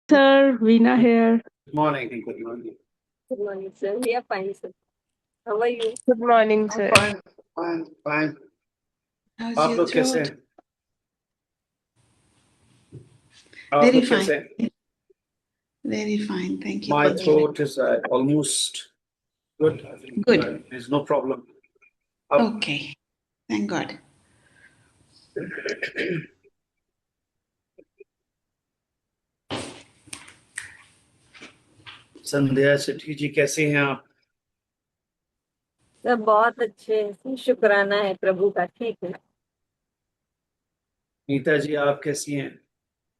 Sir, Veena here. Good morning. Good morning. Good morning, sir. We are fine, sir. How are you? Good morning, I'm sir. fine. How's आप your लोग कैसे throat? हैं? आप Very लोग कैसे fine. हैं? Very fine. Thank you My for throat is almost good. Good. There's no problem. अब Okay. Thank God. संध्या सेठी जी कैसे हैं आप? सब बहुत अच्छे हैं, शुक्राना है प्रभु का। ठीक है। नीता जी आप कैसी हैं?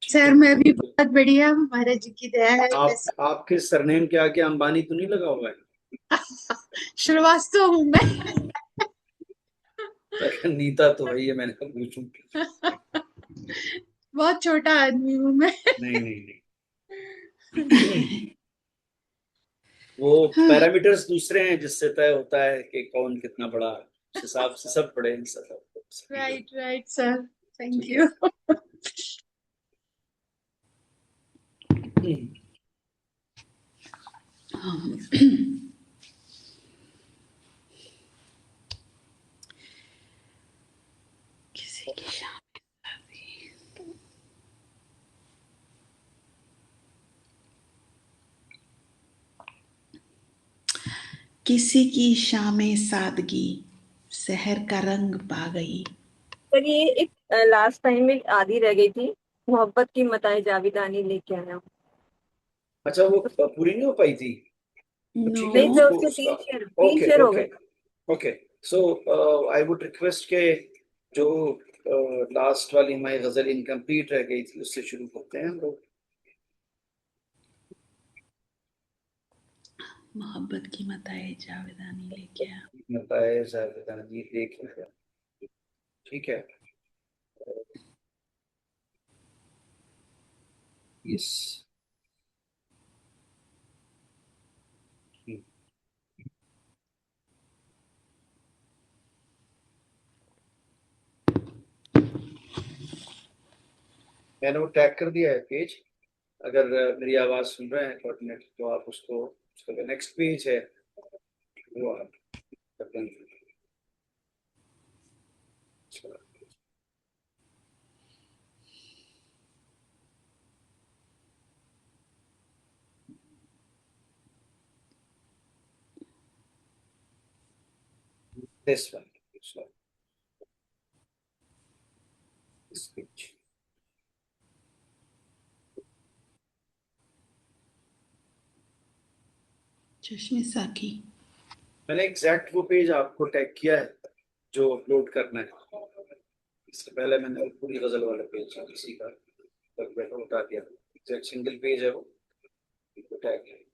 सर मैं भी बहुत बढ़िया, महाराज जी की दया है। आपके सरनेम के आगे अंबानी तो नहीं लगा हुआ है? श्रीवास्तव हूँ मैं। नीता तो वही है, मैंने कहा पूछूं। बहुत छोटा आदमी हूँ मैं। नहीं वो पैरामीटर्स दूसरे हैं जिससे तय होता है कि कौन कितना बड़ा, उस हिसाब से सब बड़े हैं सब। Right sir, thank you. किसी की शाम किसी की शामें सादगी शहर का रंग पा गई। सर ये एक लास्ट टाइम में आधी रह गई थी, मोहब्बत की मताए जाविदानी लेके आया हूँ। अच्छा वो पूरी नहीं हो पाई थी? ठीक है, नहीं सर, उसको उसके उसका तीन शेयर हो गए। Okay so I would request के जो लास्ट वाली हमारी गजल इनकम्प्लीट रह गई थी उससे शुरू करते हैं हम लोग। मोहब्बत की मताए जावेदानी लेके आ। मताए जावेदानी लेके आ। ठीक है। यस। मैंने वो टैग कर दिया है पेज। अगर मेरी आवाज सुन रहे हैं कोऑर्डिनेटर तो आप उसको नेक्स्ट पेज है वो आप कर देंगे। This one. This page. चश्मे साकी। मैंने एग्जैक्ट वो पेज आपको टैग किया है जो अपलोड करना है। इससे पहले मैंने वो पूरी गजल वाला पेज किसी का बैठा उठा दिया। एग्जैक्ट सिंगल पेज है वो टैग है।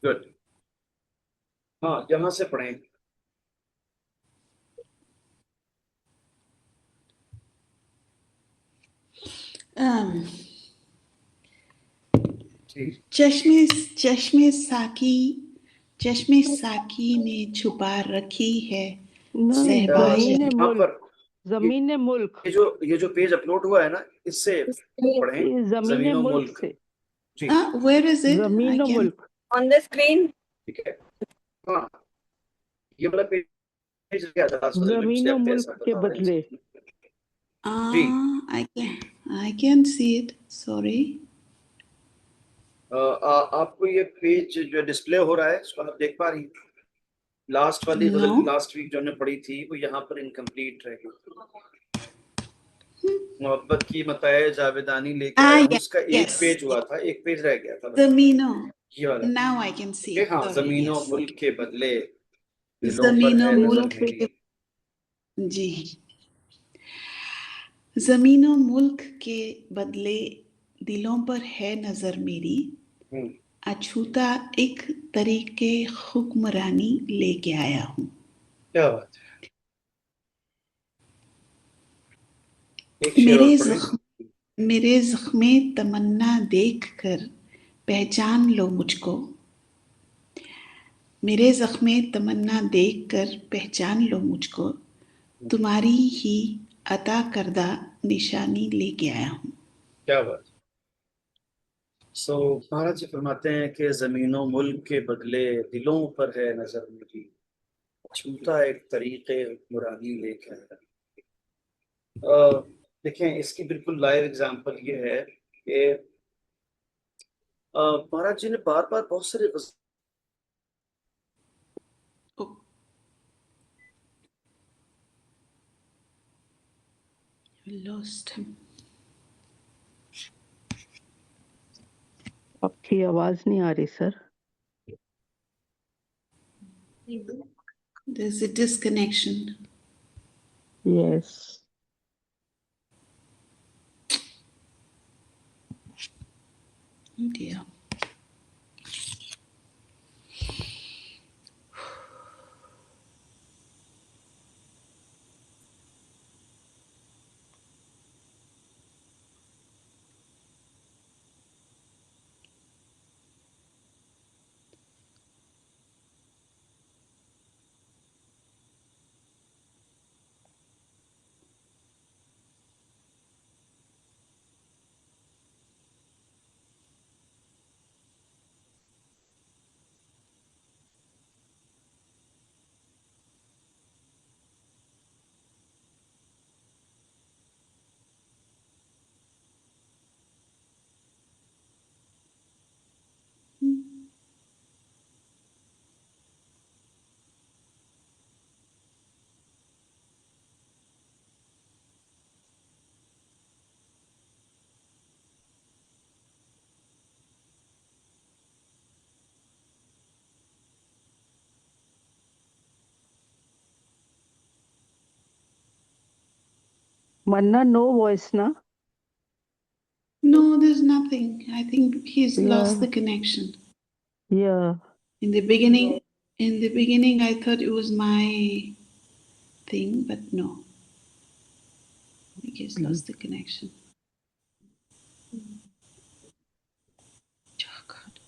गुड। हाँ यहाँ से पढ़ें। चश्मे चश्मे साकी चश्मे साकी ने छुपा रखी है जमीन मुल्क। ये जो पेज अपलोड हुआ है ना इससे पढ़ें। जमीन मुल्क से। जी। Where is it? जमीन मुल्क ऑन द स्क्रीन। ठीक है। हाँ ये वाला पेज क्या था? जमीन मुल्क के बदले। I can see it. Sorry. आपको ये पेज जो डिस्प्ले हो रहा है उसको आप देख पा रही हैं? लास्ट वाली गजल लास्ट वीक जो हमने पढ़ी थी वो यहाँ पर इनकम्प्लीट रह गई। मोहब्बत की मताए जावेदानी लेके आया हूं। उसका एक पेज हुआ था, एक पेज रह गया था। जमीनो। ये वाला। Now I can see it. हाँ, जमीनों मुल्क के बदले दिलों पर जमीनों है नजर मुल्क मेरी। जी, जमीनों मुल्क के बदले दिलों पर है नजर मेरी, हम्म, अछूता एक तरीके हुक्मरानी लेके आया हूँ। क्या बात है। एक शेर मेरे और पढ़े। जख्म मेरे जख्मे तमन्ना देख कर पहचान लो मुझको, मेरे जख्मे तमन्ना देख कर पहचान लो मुझको, तुम्हारी ही अता करदा निशानी लेके आया हूँ। क्या बात। सो महाराज जी फरमाते हैं कि जमीनों मुल्क के बदले दिलों पर है नजर मेरी, छूता एक तरीके हुक्मरानी लेके आया। देखें, इसकी बिल्कुल लाइव एग्जांपल ये है कि महाराज जी ने बार बार बहुत सारे Oh, you lost him. आपकी आवाज नहीं आ रही sir. There's a disconnection. Yes. Oh dear. मन्ना नो वॉइस ना। No, there's nothing. I think he's lost या the connection. या In the beginning, I thought it was my thing, but no, I think he's lost the connection. Oh God.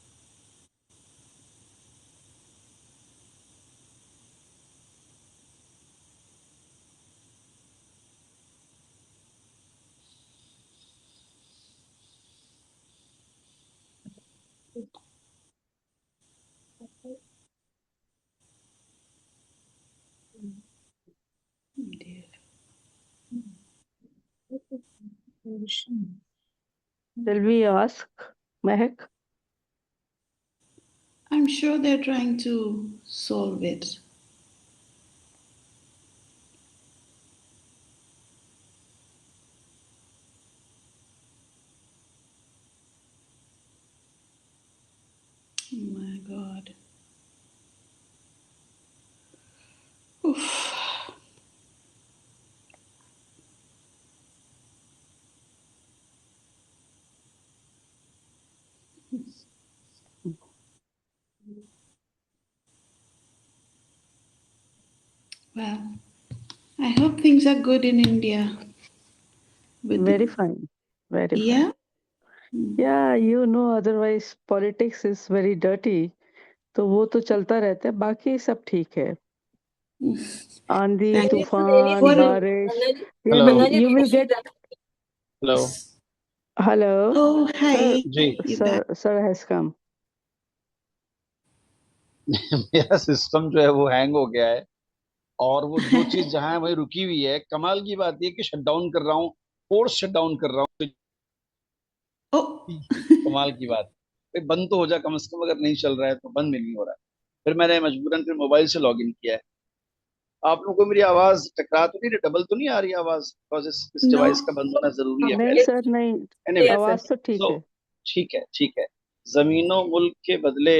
Oh dear. Shall we ask Mehak? I'm sure they're trying to solve it. Oh my God. Oof. Well, I hope things are good in India. With Very fine. Very fine. yeah. Yeah, you know, otherwise politics is very dirty. तो वो तो चलता रहता है, बाकी सब ठीक है। आंधी, Thank you. तूफान, What? बारिश, Hello. you will get. Hello Hello, Oh, hi. जी You're back. sir has come. मेरा सिस्टम जो है वो हैंग हो गया है और वो जो चीज जहां है वही रुकी हुई है। कमाल की बात ये कि शट डाउन कर रहा हूँ, फोर्स शट डाउन कर रहा हूँ। Oh. कमाल की बात भाई, बंद तो हो जा कम से कम, अगर नहीं चल रहा है तो बंद भी नहीं हो रहा है। फिर मैंने मजबूरन फिर मोबाइल से लॉग इन किया है। आप लोगों को मेरी आवाज टकरा तो नहीं रही, डबल तो नहीं आ रही आवाज? बिकॉज इस डिवाइस No. का बंद होना जरूरी है नहीं पहले। सर, नहीं, एनीवे, आवाज तो ठीक सो है। ठीक है, ठीक है। जमीनों मुल्क के बदले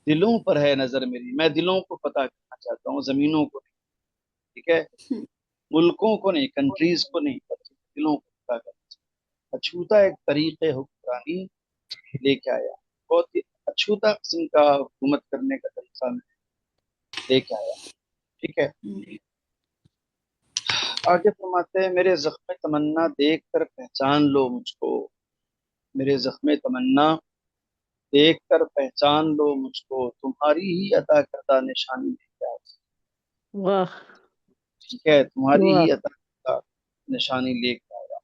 दिलों पर है नजर मेरी, मैं दिलों को पता करना चाहता हूँ, जमीनों को नहीं। ठीक है, मुल्कों को नहीं, कंट्रीज को नहीं, बल्कि दिलों को पता करना चाहता हूँ। अछूता एक तरीके हुक्मरानी लेके आया, बहुत ही अछूता किस्म का हुकूमत करने का तरीका मैं लेके आया। ठीक है, आगे फरमाते हैं, मेरे जख्म तमन्ना देख कर पहचान लो मुझको, मेरे जख्म तमन्ना देख कर पहचान लो मुझको, तुम्हारी ही अता करदा निशानी लेके आया। वाह ठीक है, तुम्हारी वाह। ही अता करदा निशानी लेके आया।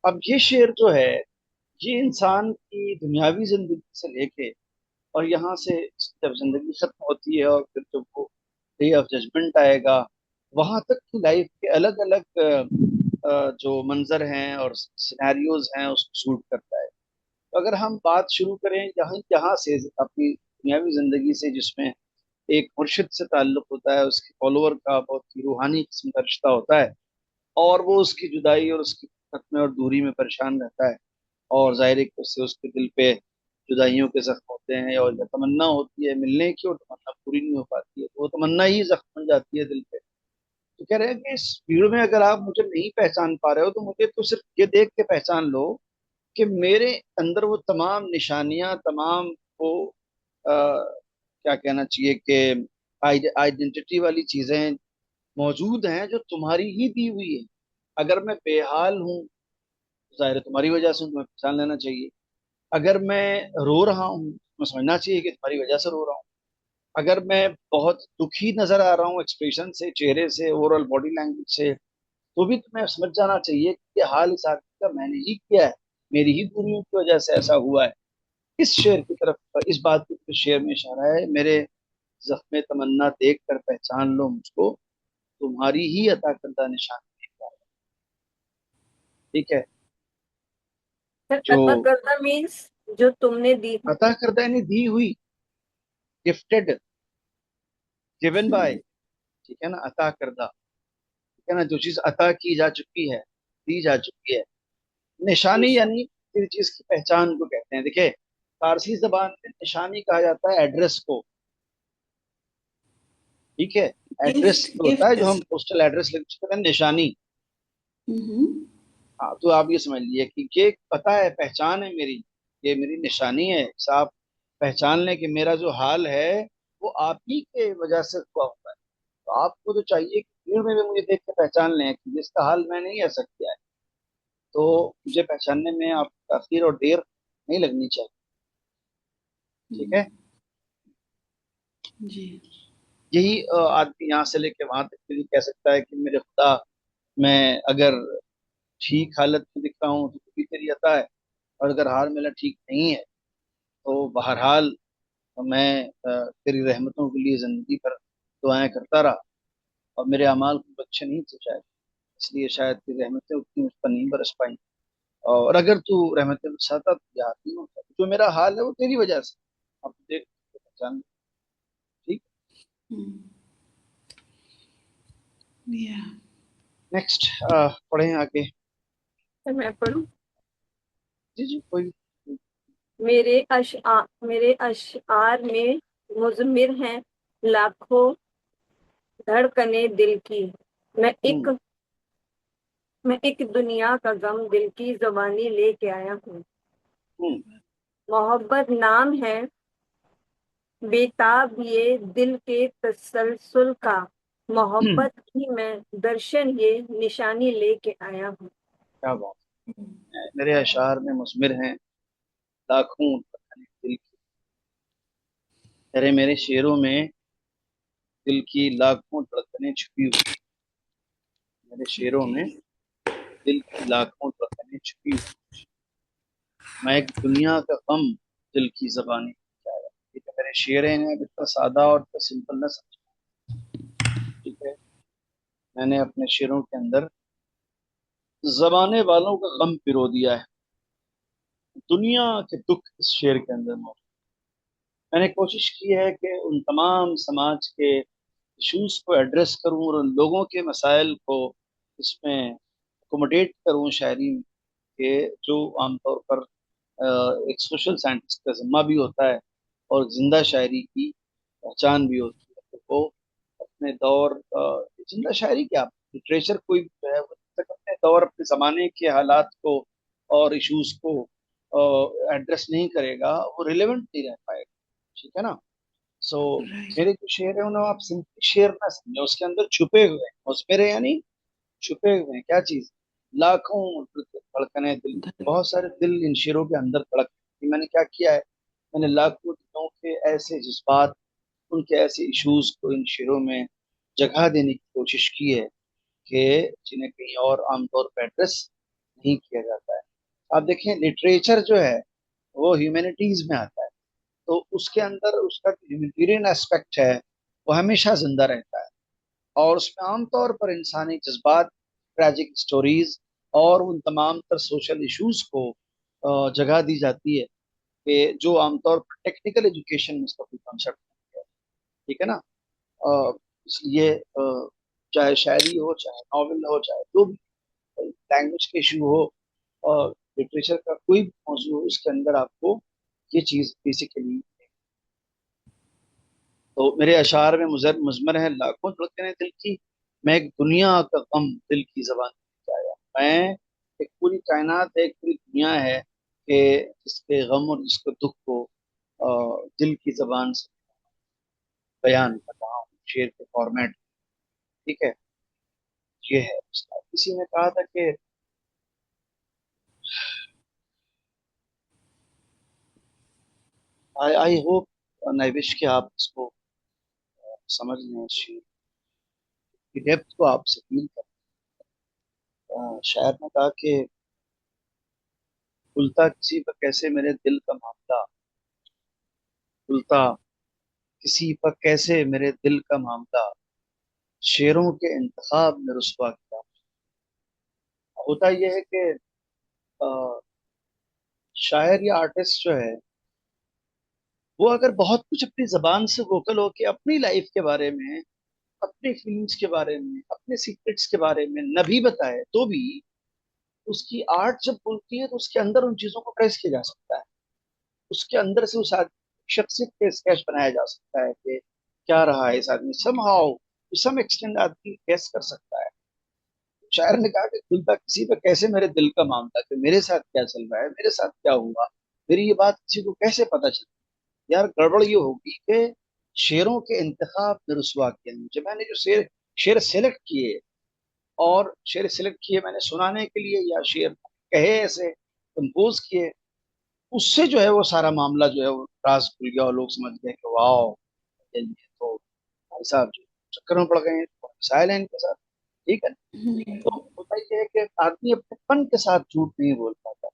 अब ये शेर जो है, ये इंसान की दुनियावी जिंदगी से लेके और यहाँ से जब जिंदगी खत्म होती है और फिर जब वो डे ऑफ जजमेंट आएगा, वहां तक की लाइफ के अलग अलग जो मंजर हैं और सिनेरियोज हैं उसको सूट करता है। तो अगर हम बात शुरू करें यहाँ यहाँ से अपनी दुनियावी जिंदगी से, जिसमें एक मुर्शिद से ताल्लुक होता है, उसके फॉलोअर का बहुत ही रूहानी किस्म का रिश्ता होता है, और वो उसकी जुदाई और उसकी खत्म और दूरी में परेशान रहता है, और जाहिर है कि उससे उसके दिल पे जुदाइयों के जख्म होते हैं, और जब तमन्ना होती है मिलने की, और तमन्ना पूरी नहीं हो पाती है, तो वो तमन्ना ही जख्म बन जाती है दिल पे। तो कह रहे हैं कि इस भीड़ में अगर आप मुझे नहीं पहचान पा रहे हो, तो मुझे तो सिर्फ ये देख के पहचान लो कि मेरे अंदर वो तमाम निशानियां, तमाम वो क्या कहना चाहिए कि आइडेंटिटी वाली चीजें मौजूद हैं जो तुम्हारी ही दी हुई है। अगर मैं बेहाल हूँ, जाहिर है तुम्हारी वजह से हूं, तुम्हें पहचान लेना चाहिए। अगर मैं रो रहा हूँ, मैं समझना चाहिए कि तुम्हारी वजह से रो रहा हूँ। अगर मैं बहुत दुखी नजर आ रहा हूँ एक्सप्रेशन से, चेहरे से, ओवरऑल बॉडी लैंग्वेज से, तो भी तुम्हें समझ जाना चाहिए कि ये हाल इस आदमी का मैंने ही किया है, मेरी ही दूरियों की वजह से ऐसा हुआ है। इस शेर की तरफ, इस बात की तरफ शेर में इशारा है, मेरे जख्म तमन्ना देख कर पहचान लो मुझको, तुम्हारी ही अता करदा निशान देख रहा है। ठीक है, सर जो अता करना मीन्स जो तुमने दी। अता करदा यानी दी हुई, गिफ्टेड, गिवन बाय। ठीक है ना, अता करदा, ठीक है ना, जो चीज अता की जा चुकी है, दी जा चुकी है। निशानी यानी किसी चीज की पहचान को कहते हैं। देखिए, फारसी जबान में निशानी कहा जाता है एड्रेस को। ठीक है, एड्रेस Gift, जो होता है, जो gift. हम पोस्टल एड्रेस लिखते हैं, निशानी। Mm-hmm. हाँ, तो आप ये समझ लिए कि ये पता है, पहचान है मेरी, ये मेरी निशानी है साहब। पहचान लें कि मेरा जो हाल है वो आप ही के वजह से हुआ होता है। तो आपको तो चाहिए कि भीड़ में भी मुझे देख के पहचान लें कि जिसका हाल मैंने ही ऐसा किया है। तो मुझे पहचानने में आप ताखीर और देर नहीं लगनी चाहिए। ठीक है, जी। यही आदमी यहाँ से लेके वहां तक के लिए कह सकता है कि मेरे खुदा, मैं अगर ठीक हालत में दिख रहा हूँ तो भी तेरी अता है, और अगर हाल मेरा ठीक नहीं है तो बहरहाल मैं तेरी रहमतों के लिए जिंदगी भर दुआएं करता रहा, और मेरे अमाल कुछ अच्छे नहीं थे शायद, इसलिए शायद तेरी रहमतें उतनी मुझ पर नहीं बरस पाई। और अगर तू रहमतें बरसाता तो याद नहीं होता, जो मेरा हाल है वो तेरी वजह से। अब देख के पहचान। ठीक, Hmm. Yeah. नेक्स्ट पढ़ें आगे। सर मैं पढ़ूं। जी जी, कोई। मेरे अशआर में मुज़मिर हैं लाखों धड़कने दिल की। मैं हम्म, एक मैं एक दुनिया का गम दिल की ज़ुबानी लेके आया हूँ। हम्म, मोहब्बत नाम है बेताब ये दिल के तसलसल का। मोहब्बत की मैं दर्शन ये निशानी लेके आया हूँ। क्या बात है, मेरे अशार में मुस्मिर हैं लाखों धड़कनें दिल की। अरे मेरे शेरों में दिल की लाखों धड़कनें छुपी हुई, मेरे शेरों में Okay. दिल की लाखों धड़कनें छुपी हुई। मैं एक दुनिया का गम दिल की जबानी जाएगा। ठीक है, मेरे शेर हैं, इन्हें इतना सादा और इतना सिंपल ना समझ। ठीक है, मैंने अपने शेरों के अंदर जमाने वालों का गम पिरो दिया है, दुनिया के दुख इस शेर के अंदर मौजूद। मैंने कोशिश की है कि उन तमाम समाज के इशूज को एड्रेस करूं, और उन लोगों के मसाइल को इसमें अकोमोडेट करूं शायरी के, जो आमतौर पर एक सोशल साइंटिस्ट का जिम्मा भी होता है, और जिंदा शायरी की पहचान भी होती है। तो वो अपने दौर जिंदा शायरी क्या, लिटरेचर कोई भी जो है वो जब तक अपने दौर अपने जमाने के हालात को और इश्यूज को एड्रेस नहीं करेगा वो रिलेवेंट नहीं रह पाएगा। ठीक है ना। सो Right. मेरे जो शेर है उन्हें आप सिंपली शेर ना समझे, उसके अंदर छुपे हुए हैं, उसमें यानी छुपे हुए हैं क्या चीज, लाखों धड़कने दिल की, That- बहुत सारे दिल इन शेरों के अंदर धड़क। मैंने क्या किया है, मैंने लाखों दिलों के ऐसे जज्बात, उनके ऐसे इश्यूज को इन शेरों में जगह देने की कोशिश की है कि जिन्हें कहीं और आमतौर पर एड्रेस नहीं किया जाता है। आप देखें लिटरेचर जो है वो ह्यूमैनिटीज में आता है, तो उसके अंदर उसका ह्यूमैनिटेरियन एस्पेक्ट है वो हमेशा जिंदा रहता है, और उसमें आमतौर पर इंसानी जज्बात, ट्रैजिक स्टोरीज और उन तमाम तर सोशल इश्यूज को जगह दी जाती है कि जो आमतौर पर टेक्निकल एजुकेशन में उसका कोई कॉन्सेप्ट नहीं है। ठीक है ना। इसलिए चाहे शायरी हो, चाहे नॉवेल हो, चाहे जो भी लैंग्वेज के इशू हो, और लिटरेचर का कोई भी मौजू हो, उसके अंदर आपको ये चीज बेसिकली। तो मेरे अशार में मुजमर है लाखों धड़कने दिल की, मैं एक दुनिया का गम दिल की जबान में आया। मैं एक पूरी कायनात है, एक पूरी दुनिया है कि जिसके गम और जिसके दुख को दिल की जबान से बयान कर रहा हूँ शेर के फॉर्मेट। ठीक है। ये है उसका। किसी ने कहा था कि I I hope and I wish कि आप इसको समझ लें, इस शेर की डेप्थ को आपसे फील करें। शायर ने कहा कि खुलता किसी पर कैसे मेरे दिल का मामला, खुलता किसी पर कैसे मेरे दिल का मामला, शेरों के इंतखाब में रुस्वा किया। होता यह है कि अ, शायर या आर्टिस्ट जो है वो अगर बहुत कुछ अपनी जबान से वोकल होके अपनी लाइफ के बारे में, अपने फीलिंग्स के बारे में, अपने सीक्रेट्स के बारे में न भी बताए तो भी उसकी आर्ट जब बोलती है तो उसके अंदर उन चीजों को ट्रेस किया जा सकता है, उसके अंदर से उस शख्सियत के स्केच बनाया जा सकता है कि क्या रहा है इस आदमी, समहाउ टू सम एक्सटेंड आदमी गेस कर सकता है। शायर ने कहा कि खुलता किसी पे कैसे मेरे दिल का मामला, कि मेरे साथ क्या चल रहा है, मेरे साथ क्या हुआ, मेरी ये बात किसी को कैसे पता चली। यार गड़बड़ ये होगी कि शेरों के इंतखाब में रुसवा किया मुझे, मैंने जो शेर शेर सेलेक्ट किए, और शेर सेलेक्ट किए मैंने सुनाने के लिए, या शेर कहे ऐसे कंपोज किए, उससे जो है वो सारा मामला जो है वो राज खुल गया और लोग समझ गए कि वाह ये तो भाई साहब जो चक्कर में पड़ गए हैं, तो मिसाइल है इनके साथ। ठीक है। तो होता ये है कि आदमी अपने फन के साथ झूठ नहीं बोल पाता।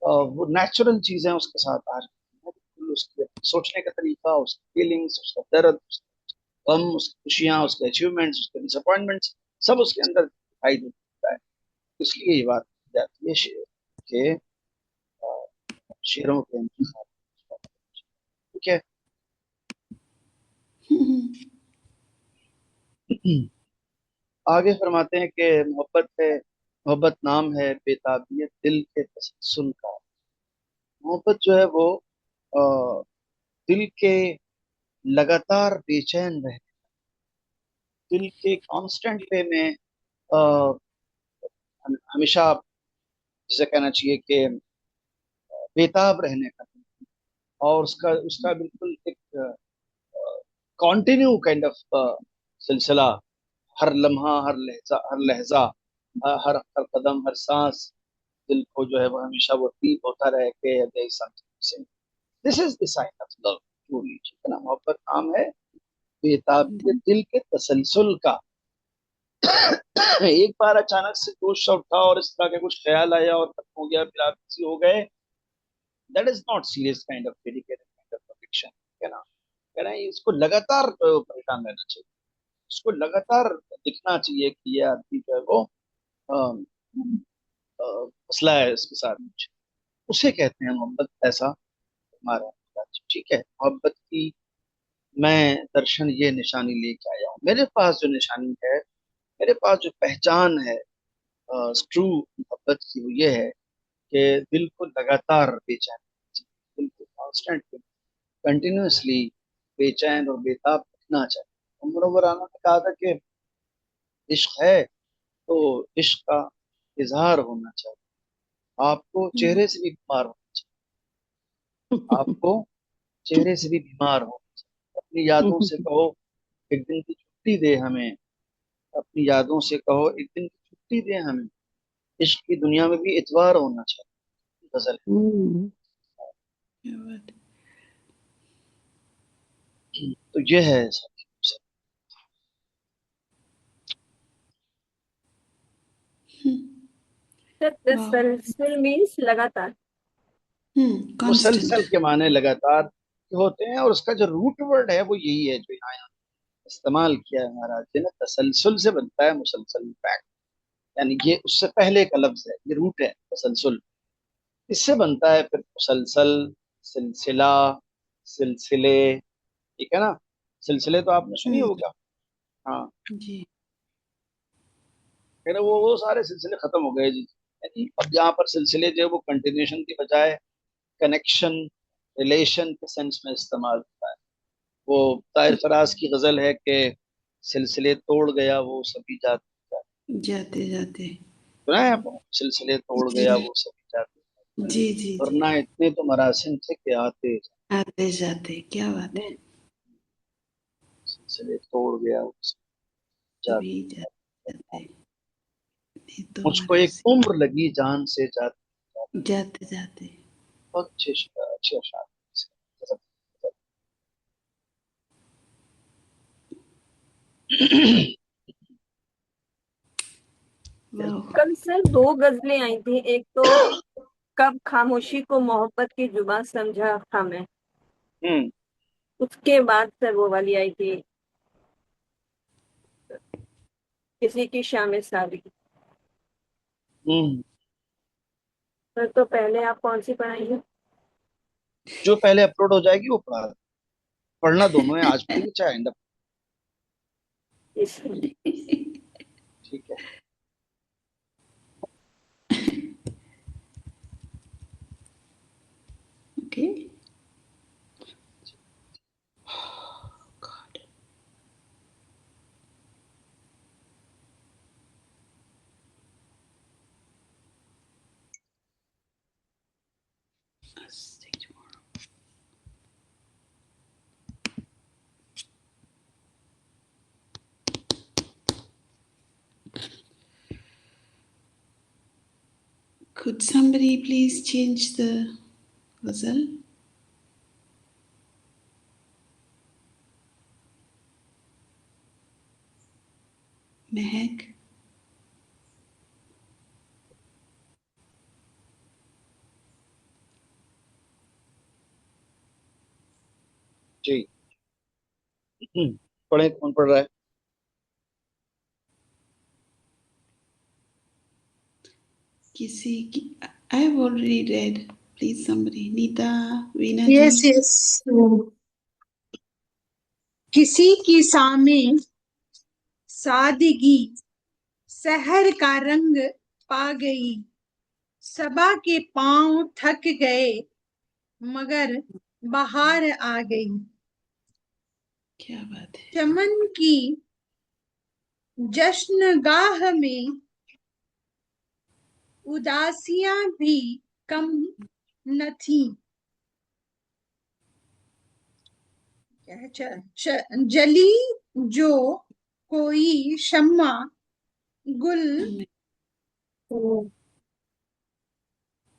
वो नेचुरल चीजें उसके साथ आ रही हैं, बिल्कुल उसके सोचने का तरीका, उसकी फीलिंग्स, उसका दर्द, उसका गम, उसकी खुशियां, उसके अचीवमेंट्स, उसके डिसअपॉइंटमेंट्स, सब उसके अंदर दिखाई देता है। इसलिए ये बात की जाती है शेर के शेरों के इंतखाब। ठीक है। आगे फरमाते हैं कि मोहब्बत है, मोहब्बत नाम है बेताबियत दिल के तसल्सुल का। मोहब्बत जो है वो अ, दिल के लगातार बेचैन रहे, दिल के कांस्टेंट वे में अ, हमेशा जिसे कहना चाहिए कि बेताब रहने का, और उसका उसका बिल्कुल एक कॉन्टिन्यू काइंड ऑफ सिलसिला, हर लम्हा, हर लहजा, हर हर कदम, हर सांस, दिल को जो है वो हमेशा वो फील होता रहे कि there is something missing. This is the sign of love truly। ठीक है ना। मोहब्बत नाम है बेताबियत दिल के तसलसल का। एक बार अचानक से जोश सा उठा और इस तरह का कुछ ख्याल आया और खत्म हो गया, फिर आप किसी हो गए, that is not serious kind of dedicated kind of affection. है ना। कह रहे हैं इसको लगातार परेशान रहना चाहिए, उसको लगातार दिखना चाहिए कि ये आदमी जो है वो अम, मसला है इसके साथ कुछ, उसे कहते हैं मोहब्बत। ऐसा हमारा अंदाज। ठीक है। मोहब्बत की मैं दर्शन ये निशानी लेके आया हूँ, मेरे पास जो निशानी है, मेरे पास जो पहचान है ट्रू मोहब्बत की, वो ये है कि दिल को लगातार बेचैन, दिल को कांस्टेंट कंटिन्यूअसली बेचैन और बेताब रखना चाहिए। मुनव्वर आलम ने कहा था कि इश्क है तो इश्क का इजहार होना चाहिए। आपको चेहरे से भी बीमार होना चाहिए, आपको चेहरे से भी बीमार होना चाहिए। अपनी यादों से कहो एक दिन की छुट्टी दे हमें, अपनी यादों से कहो एक दिन की छुट्टी दे हमें, इश्क की दुनिया में भी इतवार होना चाहिए। गजल क्या बात है। तो ये है सब। वाह। तसलसल मीन्स लगातार। कांस्टेंट। मुसलसल के माने लगातार होते हैं, और उसका जो रूट वर्ड है वो यही है जो यहाँ इस्तेमाल किया है महाराज जी ने। तसलसल से बनता है मुसलसल फैक्ट, यानी ये उससे पहले का लफ्ज है, ये रूट है तसलसल। इससे बनता है फिर मुसलसल, सिलसिला, सिलसिले। ठीक है ना। सिलसिले तो आपने सुनी होगा। हाँ, जी। फिर वो सारे सिलसिले खत्म हो गए जी। यानी अब यहाँ पर सिलसिले जो है वो कंटिन्यूशन की बजाय कनेक्शन, रिलेशन के सेंस में इस्तेमाल होता है। वो ताहिर फराज की गजल है कि सिलसिले तोड़ गया वो सभी जाते जाते। जाते जाते। सुना है आपको? सिलसिले तोड़ जी गया वो सभी जाते जी जी जी। वरना इतने तो मरासिम थे कि आते आते जाते, क्या बात है। जाते। सिलसिले तोड़ गया वो सभी सभी जाते जाते जाते, नहीं तो मुझको हमारा एक उम्र लगी जान से जाते जाते। जाते जाते। बहुत अच्छे अशार। वाह। कल सर दो गजलें आई थी, एक तो कब खामोशी को मोहब्बत की जुबान समझा था मैं, हम्म। उसके बाद सर वो वाली आई थी, किसी की शाम सादी। हम्म। सर तो पहले आप कौन सी पढ़ाई है? जो पहले अपलोड हो जाएगी वो पढ़ा। पढ़ना दोनों है, आज पढ़ेंगे चाहे आइंदा। इस ठीक है। Okay. God. Could somebody please change the ghazal? Mehak. जी। पढ़े, कौन पढ़ रहा है? किसी की, I've already read. Please somebody. Nita, Veena ji. Yes yes किसी की सामे सादगी सहर का रंग पा गई, सबा के पांव थक गए मगर बाहर आ गई, क्या बात है। चमन की जश्नगाह में उदासियां भी कम न थी, जली जो कोई शम्मा गुल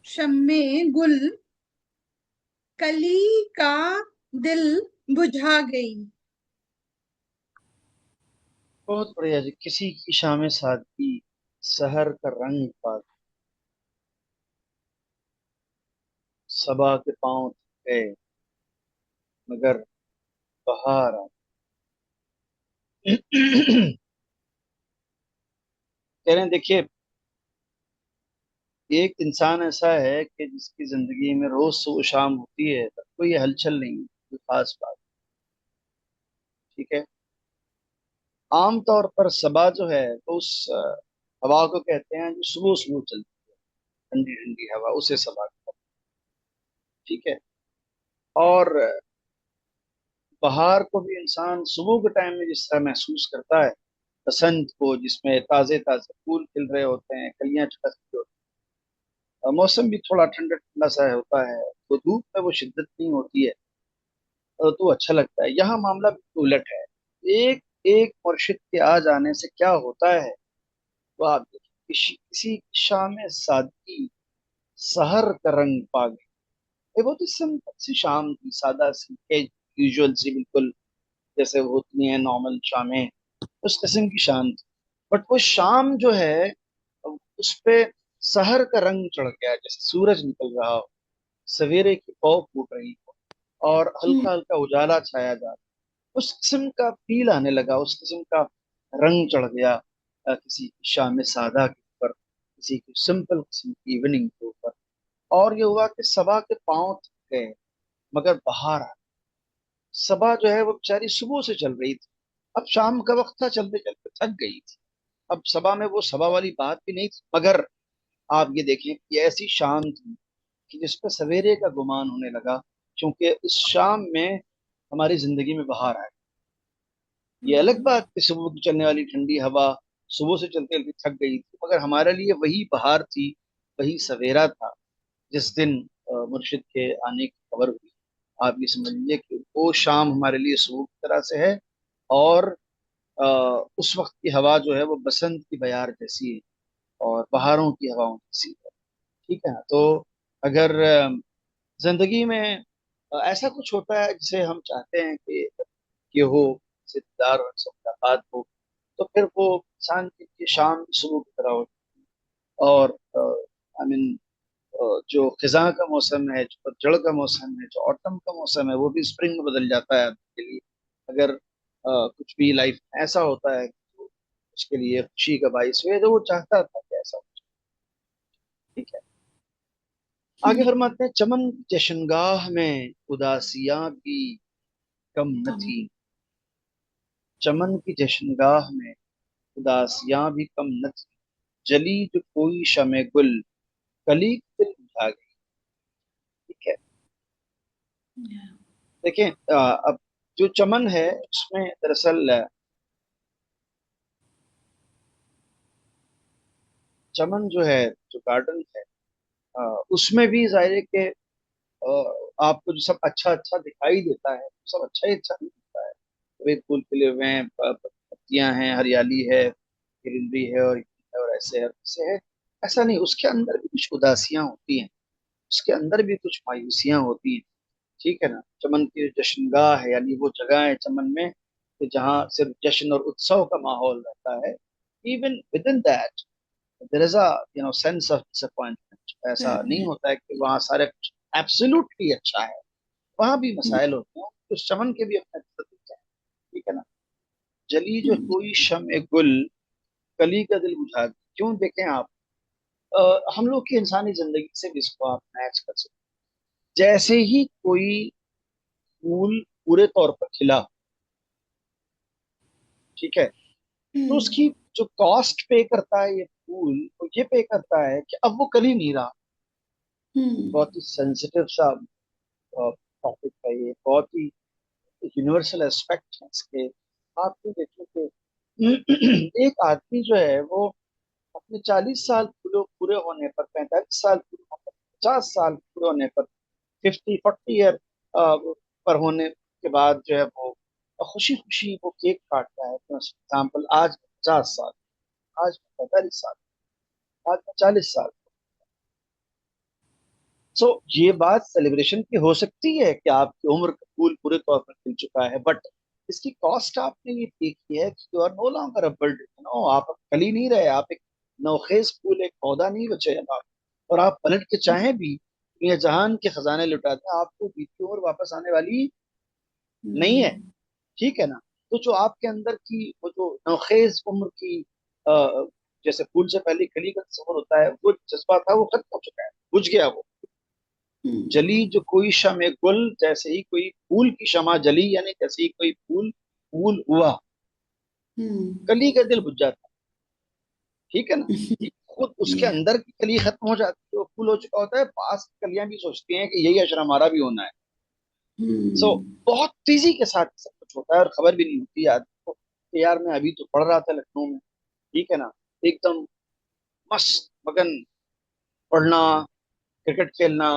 शम्मे गुल कली का दिल बुझा गई। बहुत बढ़िया जी। किसी की शाम सादगी सहर का रंग पा, सबा के पांव थक गए मगर बहार आ। कह रहे हैं देखिए, एक इंसान ऐसा है कि जिसकी जिंदगी में रोज सुबह शाम होती है तब कोई हलचल नहीं, कोई खास बात। ठीक है। आम तौर पर सबा जो है तो उस हवा को कहते हैं जो सुबह सुबह चलती है, ठंडी ठंडी हवा, उसे सबा कहते हैं। ठीक है। और बहार को भी इंसान सुबह के टाइम में जिस तरह महसूस करता है, बसंत को जिसमें ताजे ताजे फूल खिल रहे होते हैं, कलियां छटक रही होती हैं, मौसम भी थोड़ा ठंडा ठंडा सा होता है, तो धूप में वो शिद्दत नहीं होती है, तो अच्छा लगता है। यहाँ मामला बिल्कुल उलट है। एक एक मुर्शिद के आ जाने से क्या होता है, तो आप देखिए, किसी किसी शाम में सादगी सहर का रंग पा गई। ये बहुत ही सिंपल सी शाम थी, सादा सी, यूजुअल सी, बिल्कुल जैसे होती हैं नॉर्मल शामें, उस किस्म की शाम थी। बट वो शाम जो है, उस पे सहर का रंग चढ़ गया, जैसे सूरज निकल रहा हो, सवेरे की पौ फूट रही हो, और हल्का हल्का उजाला छाया जा रहा, उस किस्म का फील आने लगा, उस किस्म का रंग चढ़ गया किसी शाम सादा के ऊपर, किसी की सिंपल किस्म की इवनिंग के ऊपर। और ये हुआ कि सबा के पांव थक गए, मगर बाहर आ, सबा जो है वो बेचारी सुबह से चल रही थी, अब शाम का वक्त था, चलते चलते थक गई थी। अब सबा में वो सबा वाली बात भी नहीं थी, मगर आप ये देखें कि ऐसी शाम थी कि जिस पर सवेरे का गुमान होने लगा, क्योंकि उस शाम में हमारी जिंदगी में बाहर आए। ये अलग बात कि सुबह की चलने वाली ठंडी हवा सुबह से चलते चलते थक गई थी, मगर हमारे लिए वही बहार थी, वही सवेरा था जिस दिन मुर्शिद के आने की खबर हुई। आप ये समझ लीजिए कि वो शाम हमारे लिए सुबह की तरह से है, और अ, उस वक्त की हवा जो है वो बसंत की बयार जैसी है, और बहारों की हवाओं जैसी है। ठीक है ना? तो अगर जिंदगी में ऐसा कुछ होता है जिसे हम चाहते हैं कि हो, सिद्धार और सब मुलाकात हो, तो फिर वो इंसान की शाम सुबह की तरह हो। और आई मीन जो खिजा का मौसम है, जो जड़ का मौसम है, जो ऑटम का मौसम है, वो भी स्प्रिंग में बदल जाता है आदमी के लिए। अगर कुछ भी लाइफ में ऐसा होता है तो उसके लिए खुशी का बाइस हुए, तो वो चाहता था कि ऐसा हो। ठीक है, आगे फरमाते हैं, चमन की जशनगाह में उदासियां भी कम न थी। चमन की जशनगाह में उदासियां भी कम न थी, जली जो कोई शमे गुल, कली दिल बुझा गई। ठीक है, देखें अब जो चमन है उसमें दरअसल चमन जो है, जो गार्डन है, उसमें भी जाहिर है कि आपको जो सब अच्छा अच्छा दिखाई देता है, सब अच्छा ही अच्छा नहीं दिखता है। वे फूल खिले हुए हैं, पत्तियां हैं, हरियाली है, ग्रीनरी है, और ऐसे है, वैसे है, ऐसा नहीं, उसके अंदर भी कुछ उदासियां होती हैं, उसके अंदर भी कुछ मायूसियां होती हैं। ठीक है ना? चमन की जश्नगाह है, यानी वो जगह है चमन में कि जहाँ सिर्फ जश्न और उत्सव का माहौल रहता है। Even within that there is a sense of disappointment. ऐसा नहीं होता है कि वहाँ सारे कुछ एब्सोल्युटली अच्छा है, वहां भी मसाइल होते हैं, तो चमन के भी अपने दिक्कत होते हैं। ठीक है ना? जली जो कोई शम ए गुल, कली का दिल बुझा दे। क्यों, देखें आप, हम लोग की इंसानी जिंदगी से भी इसको आप मैच कर सकते हैं। जैसे ही कोई फूल पूरे तौर पर खिला, ठीक है, तो उसकी जो कॉस्ट पे करता है ये फूल, वो ये पे करता है कि अब वो कली नहीं रहा। बहुत ही सेंसिटिव सा टॉपिक है ये, बहुत ही यूनिवर्सल एस्पेक्ट है इसके। आप तो देखिए कि एक आदमी जो है वो अपने 40 साल पूरे होने पर, 45 साल पूरे होने पर, 50 साल पूरे होने पर, 50-40 ईयर पर होने के बाद जो है वो खुशी खुशी वो केक काटता है। फॉर एग्जाम्पल, आज 50 साल, आज 45 साल, आज 40 साल। सो ये बात सेलिब्रेशन की हो सकती है कि आपकी उम्र का फूल पूरे तौर पर खिल चुका है, बट इसकी कॉस्ट आपने ये पे की है कि you are no longer a bird. No, आप अब कली नहीं रहे, आप एक नौखेज फूल, एक पौधा नहीं बचे अब आप। और आप पलट के चाहें भी दुनिया जहान के खजाने लुटा दें, आपको बीती उम्र वापस आने वाली नहीं है। ठीक है ना? तो जो आपके अंदर की वो जो नौखेज उम्र की जैसे फूल से पहले कली का तस्वर होता है, वो जज्बा था, वो खत्म हो चुका है, बुझ गया वो। जली जो कोई शमे गुल, जैसे ही कोई फूल की शमा जली, यानी जैसे ही कोई फूल फूल हुआ, कली का दिल बुझ जाता है। ठीक है ना? खुद उसके Yeah. अंदर की कली खत्म हो जाती है, वो फूल हो चुका होता है, पास की कलियां भी सोचती हैं कि यही अशर हमारा भी होना है। सो बहुत तेजी के साथ सब कुछ होता है और खबर भी नहीं होती है आदमी को कि यार मैं अभी तो पढ़ रहा था लखनऊ में, ठीक है ना, एकदम मस्त मगन, पढ़ना, क्रिकेट खेलना,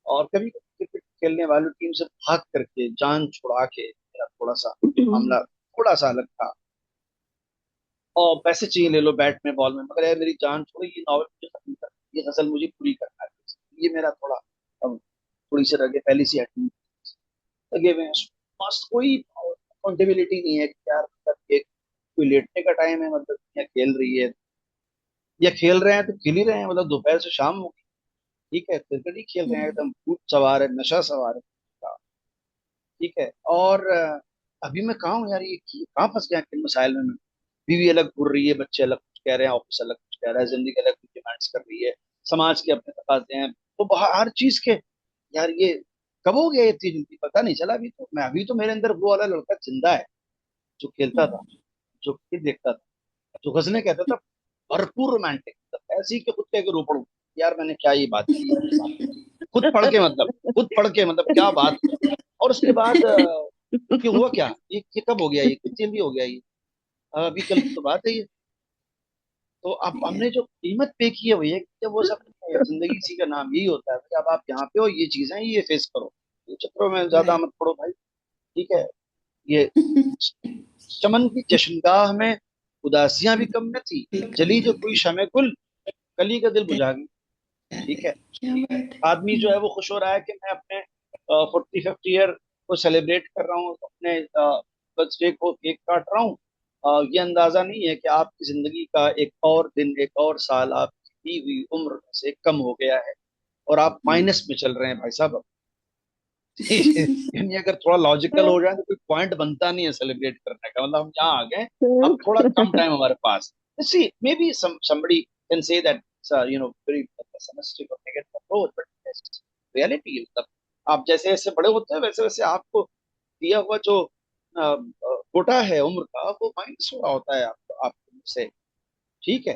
और कभी कभी क्रिकेट खेलने वाली टीम से भाग करके जान छुड़ा के, मेरा थोड़ा सा मामला थोड़ा सा अलग था। और पैसे चाहिए ले लो, बैट में बॉल में, मगर यार मेरी जान छोड़ो, ये नॉवल मुझे खत्म कर, ये गजल मुझे पूरी करना है, ये मेरा थोड़ा अब थोड़ी सी रगे पहले से हटनी लगे हुए हैं। मस्त कोई अकाउंटेबिलिटी नहीं है कि यार मतलब एक कोई लेटने का टाइम है, मतलब या खेल रही है या खेल रहे हैं तो खेल ही रहे हैं, मतलब दोपहर से शाम हो, ठीक है, क्रिकेट ही खेल रहे हैं, एकदम भूत सवार है, नशा सवार है, ठीक है। और अभी मैं कहा हूँ यार, ये कहाँ फंस गया किन मसाइल में मैं। बीवी अलग घूर रही है, बच्चे अलग कुछ कह रहे हैं, ऑफिस अलग कुछ कह रहा है, जिंदगी अलग कुछ डिमांड्स कर रही है, समाज के अपने तकाजे हैं, तो हर चीज के, यार ये कब हो गया, ये इतनी जल्दी पता नहीं चला। अभी तो मेरे अंदर वो वाला लड़का जिंदा है जो खेलता था, जो क्रिकेट देखता था, जो गजलें कहता था, भरपूर रोमांटिक, ऐसे ही कि खुद कह के रो पड़ूं, यार मैंने क्या ये बात की है, खुद पढ़ के मतलब क्या बात। और उसके बाद कि हुआ क्या, ये कब हो गया, ये कितनी जल्दी हो गया ये, अभी कल की तो बात है ये। तो अब हमने जो कीमत पे की है वो ये कि वो सब जिंदगी, इसी का नाम यही होता है कि अब आप यहाँ पे हो, ये चीजें ये फेस करो, ये चक्रों में ज्यादा मत पड़ो भाई, ठीक है। ये चमन की जश्नगाह में उदासियां भी कम न थी, जली जो कोई शमे गुल, कली का दिल बुझा गई, ठीक है। क्या बात है। आदमी जो है वो खुश हो रहा है कि मैं अपने 40-50 ईयर को सेलिब्रेट कर रहा हूँ, अपने बर्थडे को केक काट रहा हूँ। ये अंदाजा नहीं है कि आपकी जिंदगी का एक और दिन, एक और साल आपकी दी हुई उम्र से कम हो गया है और आप माइनस में चल रहे हैं भाई साहब। यानी अगर थोड़ा लॉजिकल हो जाए तो कोई पॉइंट बनता नहीं है सेलिब्रेट करने का, मतलब हम यहाँ आ गए, अब थोड़ा कम टाइम हमारे पास। See maybe somebody can say that very pessimistic or negative approach, but reality, मतलब आप जैसे जैसे बड़े होते हैं वैसे वैसे आपको दिया हुआ जो कोटा है उम्र का वो माइनस हो रहा होता है आपको से, ठीक है।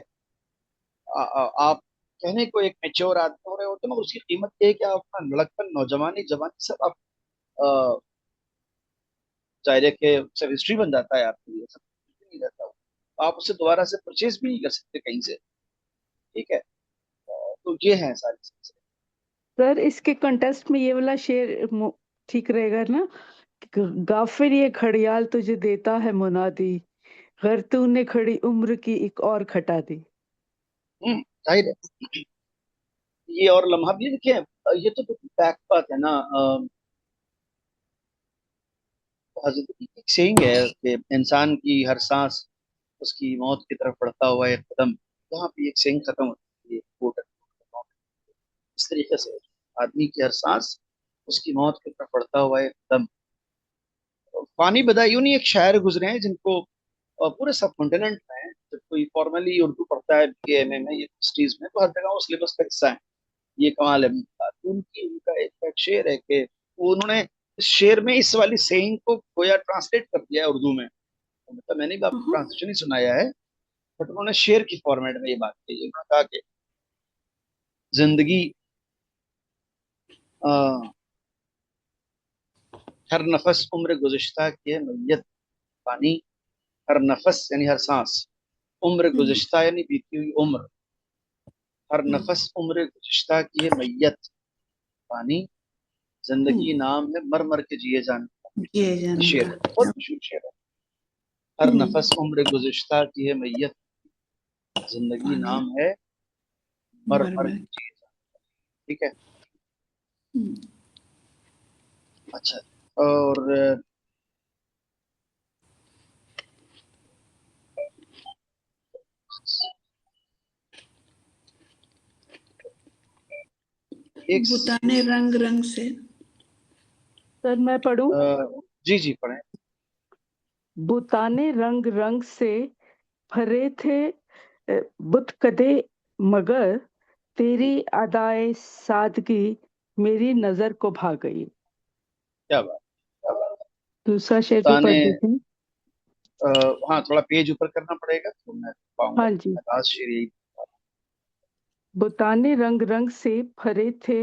आप कहने को एक मेच्योर आदमी हो रहे होते हैं, मगर उसकी कीमत ये है कि आप अपना लड़कपन, नौजवानी, जवानी सब आप जाहिर है कि सब हिस्ट्री बन जाता है आपके लिए, सब कुछ नहीं रहता वो, आप उसे दोबारा से परचेज भी नहीं कर सकते कहीं से, ठीक है। तो ये है सारी चीजें। सर इसके कंटेस्ट में ये वाला शेर ठीक रहेगा ना? गाफिर ये घड़ियाल तुझे देता है मुनादी, घर तूने खड़ी उम्र की एक और घटा दी। जाहिर है ये और लम्हा भी देखिए, ये तो बैक बात है ना। हजरत की एक सेइंग है कि इंसान की हर सांस उसकी मौत की तरफ बढ़ता हुआ एक कदम, वहां पे एक सेइंग खत्म होती है, कोट इस तरीके से आदमी की हर सांस उसकी मौत की तरफ बढ़ता हुआ एक कदम। पानी बदायूं नहीं एक शायर गुजरे हैं जिनको पूरे सब कॉन्टिनेंट में, जब कोई फॉर्मली उर्दू पढ़ता है BA में यूनिवर्सिटीज में, तो हर जगह वो सिलेबस का हिस्सा है। ये कमाल है उनका। तो उनका एक शेर है कि उन्होंने इस शेर में इस वाली सेइंग को गोया ट्रांसलेट कर दिया है उर्दू में, मतलब मैंने भी आपको ट्रांसलेशन ही सुनाया है, बट उन्होंने शेर की फॉर्मेट में ये बात कही है। उन्होंने कहा कि जिंदगी अ, हर नफस उम्र गुज़िश्ता की है मैयत पानी, हर नफस यानी हर सांस, उम्र गुज़िश्ता यानी बीती हुई उम्र, हर नफस उम्र गुज़िश्ता की है मैयत पानी, जिंदगी नाम है मर मर के जिए जाने ये का। जाने शेर है, बहुत का। मशहूर शेर है। हर नफस उम्र गुज़िश्ता की है मैयत, जिंदगी पानी नाम है मर मर मर मर। के जिए जाने, ठीक है। अच्छा, और एक बुताने रंग रंग से। सर मैं पढ़ूं? जी जी पढ़ें। बुताने रंग रंग से भरे थे बुत कदे, मगर तेरी अदाए सादगी मेरी नजर को भा गई। क्या बात, क्या बात। दूसरा शेर भी ताने पढ़ देते हैं। हाँ थोड़ा पेज ऊपर करना पड़ेगा तो मैं पाऊंगा, हाँ जी। लास्ट शेर यही। बुताने रंग रंग से भरे थे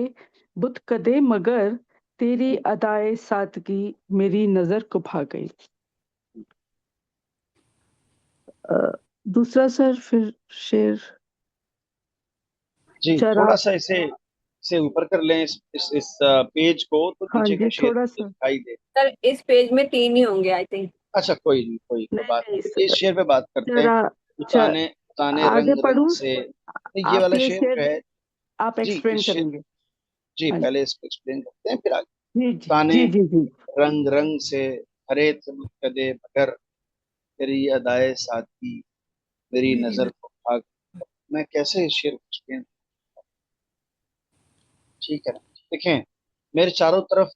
बुत कदे, मगर तेरी अदाए सादगी मेरी नजर को भा गई। दूसरा सर फिर शेर जी चरा। थोड़ा सा इसे इसे ऊपर कर लें, इस पेज को, तो हाँ नीचे का जी, शेर थोड़ा मुझे सा। दिखाई दे। सर इस पेज में 3 ही होंगे आई थिंक। अच्छा कोई नहीं, कोई नहीं बात नहीं नहीं, इस शेर पे बात करते हैं। चरा च, उताने उताने आगे रंग रंग पढ़ूं? से, नहीं, ये आप वाला ये शेर जो शेर है। आप जी एक्सप्लेन इस शेर, करेंगे? जी हाँ पहले इसको एक्सप्लेन करते हैं फिर आगे। जी जी ताने जी जी जी। रंग रंग से हरे तुम कदे मगर, तेरी अदाए सादगी मेरी मेरी नजर को भाग। मैं कैसे इस शेर को एक्सप्लेन, ठीक है ना। देखें, मेरे चारों तरफ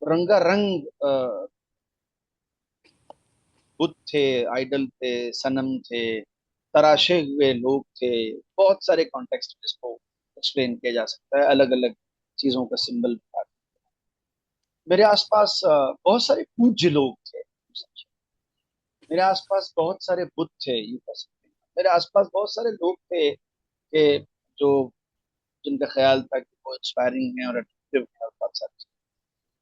रंगारंग बुत थे, आइडल थे, सनम थे, तराशे हुए लोग थे। बहुत सारे कॉन्टेक्स्ट में इसको एक्सप्लेन किया जा सकता है, अलग अलग चीजों का सिंबल। मेरे आसपास बहुत सारे पूज्य लोग थे, मेरे आसपास बहुत सारे बुत थे, यूं कह सकते हैं। मेरे आसपास बहुत सारे लोग थे कि जो जिनका ख्याल था कि वो इंस्पायरिंग है और अट्रैक्टिव है, और बहुत सारे।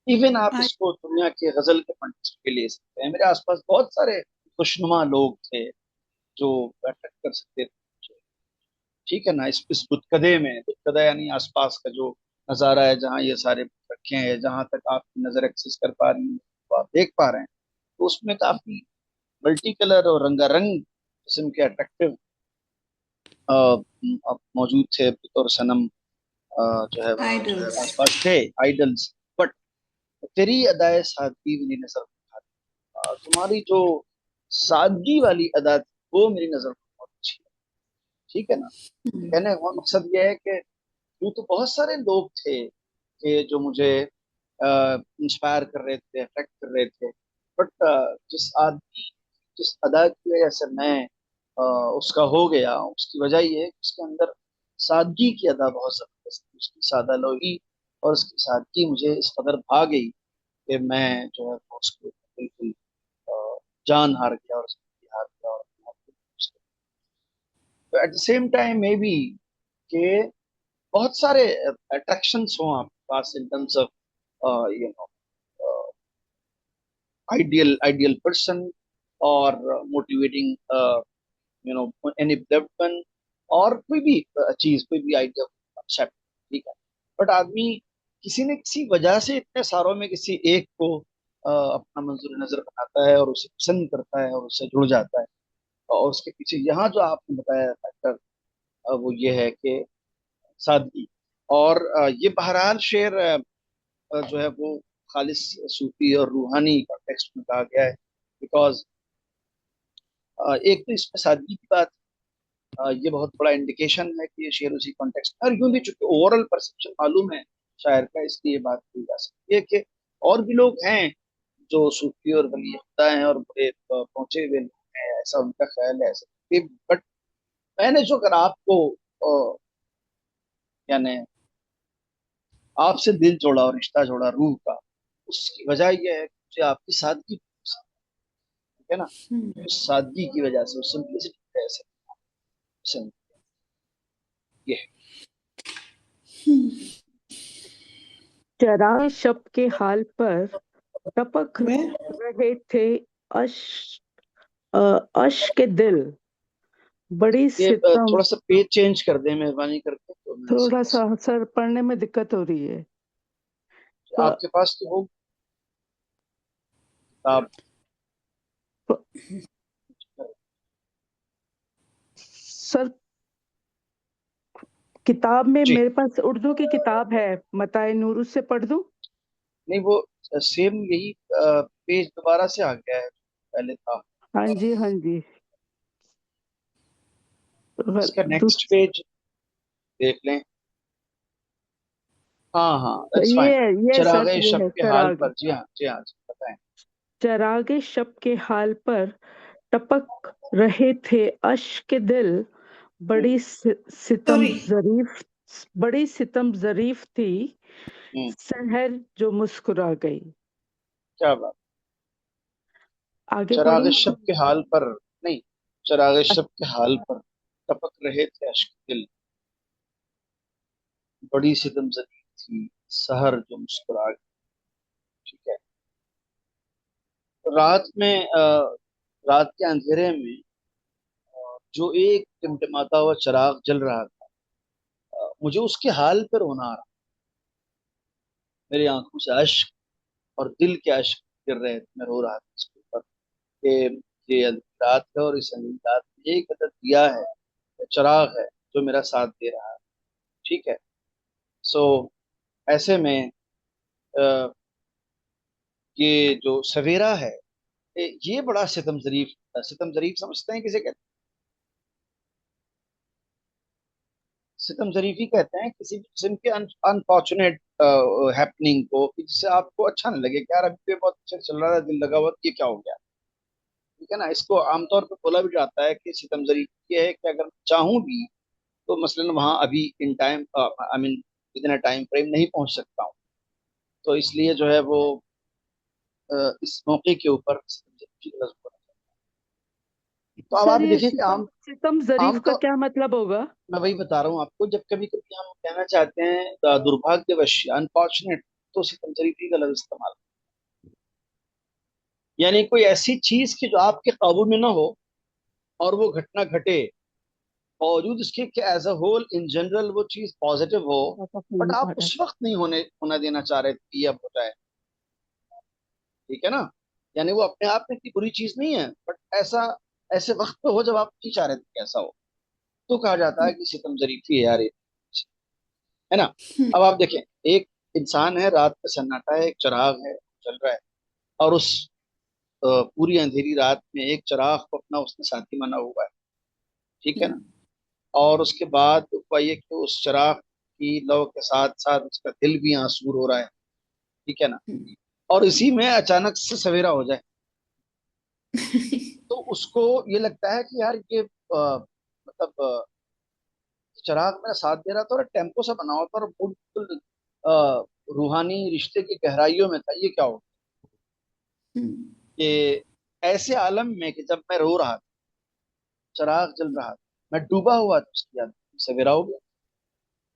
इवन आप I इसको दुनिया के गजल के कॉन्टेक्स्ट पे ले सकते हैं। मेरे आसपास बहुत सारे खुशनुमा लोग थे जो अट्रैक्ट कर सकते थे, ठीक है ना। इस बुतकदे में, बुतकदा यानी आसपास का जो नज़ारा है, जहाँ ये सारे रखे हैं, जहाँ तक आपकी नजर एक्सेस कर पा रही है, तो आप देख पा रहे हैं, तो उसमें काफी मल्टी कलर और रंगारंग किस्म के अट्रैक्टिव मौजूद थे। बुत और सनम जो है वो idols. आसपास थे, आइडल्स। बट तेरी अदाए सादगी मेरी नजर को तुम्हारी जो सादगी वाली अदा थी, वो मेरी नजर में बहुत अच्छी है, ठीक है ना। Hmm. कहने का मकसद यह है कि यूं तो बहुत सारे लोग थे कि जो मुझे इंस्पायर कर रहे थे, अट्रैक्ट कर रहे थे, बट जिस अदा की वजह से मैं उसका हो गया, उसकी वजह ये है कि उसके अंदर सादगी की अदा बहुत जबरदस्त थी। उसकी सादा लोही और उसकी सादगी मुझे इस कदर भा गई कि मैं जो है वो उसके ऊपर बिल्कुल जान हार गया और उसकी हार गया। और at the same time maybe कि बहुत सारे अट्रैक्शंस हों आपके पास in terms of you know ideal ideal person, और motivating you know any development, और कोई भी चीज, कोई भी आइडिया, कॉन्सेप्ट, ठीक है। बट आदमी किसी न किसी वजह से इतने सारों में किसी एक को अपना मंजूर नजर बनाता है, और उसे पसंद करता है और उससे जुड़ जाता है। और उसके पीछे यहाँ जो आपने बताया फैक्टर, वो ये है कि सादगी। और ये बहरहाल शेर जो है वो खालिस सूफी और रूहानी कॉन्टेक्स्ट में कहा गया है, बिकॉज एक तो इसमें सादगी की बात, ये बहुत बड़ा इंडिकेशन है कि ये शेर उसी कॉन्टेक्स्ट में, और यूं भी चूंकि ओवरऑल परसेप्शन मालूम है शायर का, इसलिए ये बात की जा सकती है कि और भी लोग हैं जो सूफी और वली खुदा हैं और बड़े पहुंचे हुए लोग हैं, ऐसा उनका ख्याल है, ऐसा। बट मैंने जो अगर आपको यानी आपसे दिल जोड़ा और रिश्ता जोड़ा रूह का, उसकी वजह यह है कि मुझे आपकी सादगी पसंद है, ठीक है ना। Hmm. उस सादगी की वजह से, उस सिंपलिसिटी की वजह से पसंद, ये है। Hmm. चराए शब के हाल पर टपक Where? रहे थे अश के दिल, बड़ी ये सितम। थोड़ा सा पेज चेंज कर दें मेहरबानी करके, तो मैं थोड़ा समझ सा सर पढ़ने में दिक्कत हो रही है। सकता। आपके पास तो हो किताब। सर किताब में जी, मेरे पास उर्दू की किताब है, मताए नूर, उससे पढ़ दूं? नहीं वो सेम यही पेज दोबारा से आ गया है, पहले था। हाँ जी हाँ जी। इसका दूस नेक्स्ट पेज देख लें। हाँ हाँ, दैट्स फाइन। ये सर, चरागे ये शब है के हाल चराग। पर, जी हाँ जी हाँ जी, बताएं। चरागे शब के हाल पर टपक रहे थे अश्क दिल, हम्म, बड़ी सितम Sorry. जरीफ, बड़ी सितम जरीफ थी हम्म, सहर जो मुस्कुरा गई। क्या बात। आगे चरागे पढ़ूं? शब के हाल पर, नहीं, चरागे शब के हाल पर टपक रहे थे अश्क दिल, बड़ी सितम जदी थी सहर जो मुस्कुरा गई। ठीक है। रात में रात के अंधेरे में जो एक टिमटिमाता हुआ चिराग जल रहा था, मुझे उसके हाल पर रोना आ रहा। मेरी आंखों से अश्क और दिल के अश्क गिर रहे थे। मैं रो रहा था इसके ऊपर कि ये अंधेरी रात है और इस अंधेरी रात में एक अदद दिया है, चिराग है जो मेरा साथ दे रहा है। ठीक है। सो ऐसे में अ, ये जो सवेरा है, ये बड़ा सितम जरीफ समझते हैं किसे कहते हैं? सितम जरीफी कहते हैं किसी भी किस्म के अनफॉर्चुनेट हैपनिंग को, कि जिससे आपको अच्छा नहीं लगे कि यार अभी तो बहुत अच्छा चल रहा था, दिल लगा हुआ, ये क्या हो गया। ठीक है ना। इसको आमतौर पर बोला भी जाता है कि सितम जरीफी ये है कि अगर चाहूं भी तो मसलन वहां अभी इन टाइम आई मीन इतना टाइम फ्रेम नहीं पहुंच सकता हूँ, तो इसलिए जो है वो इस मौके के ऊपर सितम जरीफी का लफ्ज़ बोला जाता है। तो अब सर आप ये देखिए कि सितम सितम जरीफ आम का तो क्या मतलब होगा? मैं वही बता रहा हूँ आपको, जब कभी कभी हम कहना चाहते हैं दुर्भाग्यवश अनफॉर्चुनेट, तो सितम जरीफी का लफ्ज़ इस्तेमाल, यानी कोई ऐसी चीज की जो आपके काबू में ना हो और वो घटना घटे, बावजूद इसके कि as a whole in general वो चीज पॉजिटिव हो, बट आप उस वक्त नहीं होना देना चाह रहे थे कि ये अब हो जाए। ठीक है ना। यानी वो अपने आप में इतनी बुरी चीज नहीं है, बट ऐसा ऐसे वक्त पे हो जब आप नहीं चाह रहे थे कि ऐसा हो, तो कहा जाता है कि सितम जरीफी है यार ये, है ना। अब आप देखें, एक इंसान है, रात का सन्नाटा है, एक चिराग है चल रहा है, और उस पूरी अंधेरी रात में एक चिराग को अपना उसने साथी माना हुआ है। ठीक है ना। और उसके बाद हुआ ये कि उस चिराग की लौ के साथ साथ उसका दिल भी आंसूर हो रहा है। ठीक है ना। और इसी में अचानक से सवेरा हो जाए, तो उसको ये लगता है कि यार ये मतलब चिराग मेरा साथ दे रहा था और टेम्पो सा बना हुआ था और बिल्कुल रूहानी रिश्ते की गहराइयों में था, ये क्या हो कि ऐसे आलम में कि जब मैं रो रहा था, चिराग जल रहा था, मैं डूबा हुआ था उसकी याद में, सवेरा हो गया।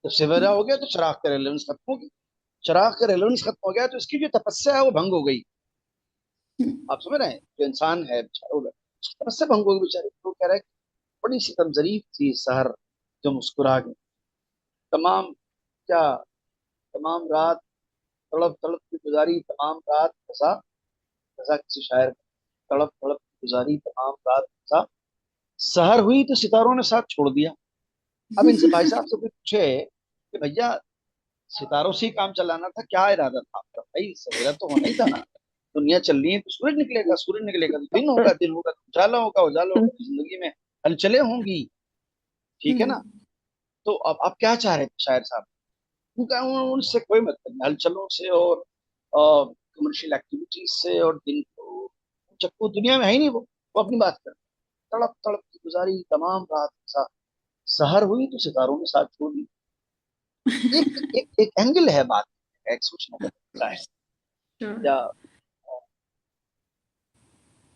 जब सवेरा हो गया तो चिराग का रेलेवेंस खत्म हो गया। चिराग का रेलेवेंस खत्म हो गया तो इसकी जो तपस्या है वो भंग हो गई। आप समझ रहे हैं, जो इंसान है बेचारा, वो उसकी तपस्या भंग हो गई बेचारे। तो कह रहा है कि बड़ी सी तमजरीफ थी सहर जो मुस्कुरा गई। तमाम क्या तमाम रात तड़प तड़प की गुजारी, तमाम रात फंसा फंसा किसी शायर ने, तड़प तड़प की गुजारी तमाम रात फंसा, सहर हुई तो सितारों ने साथ छोड़ दिया। अब इनसे भाई साहब से कोई पूछे कि भैया सितारों से ही काम चलाना था, क्या इरादा था आपका? भाई सवेरा तो होना ही था ना, दुनिया चल रही है तो सूरज निकलेगा, सूरज निकलेगा तो दिन होगा, दिन होगा तो उजाला होगा, उजाला होगा तो जिंदगी में हलचलें होंगी। ठीक है ना। तो अब आप क्या चाह रहे थे शायर साहब? उनका उनसे कोई मतलब नहीं, हलचलों से और कमर्शियल एक्टिविटीज से, और दिन को चक्कू दुनिया में है ही नहीं। वो अपनी बात कर, तड़प तड़प की गुजारी तमाम रात सहर हुई तो सितारों ने साथ छोड़ दी। एक एंगल है बात, एक सोचने का तरीका है, या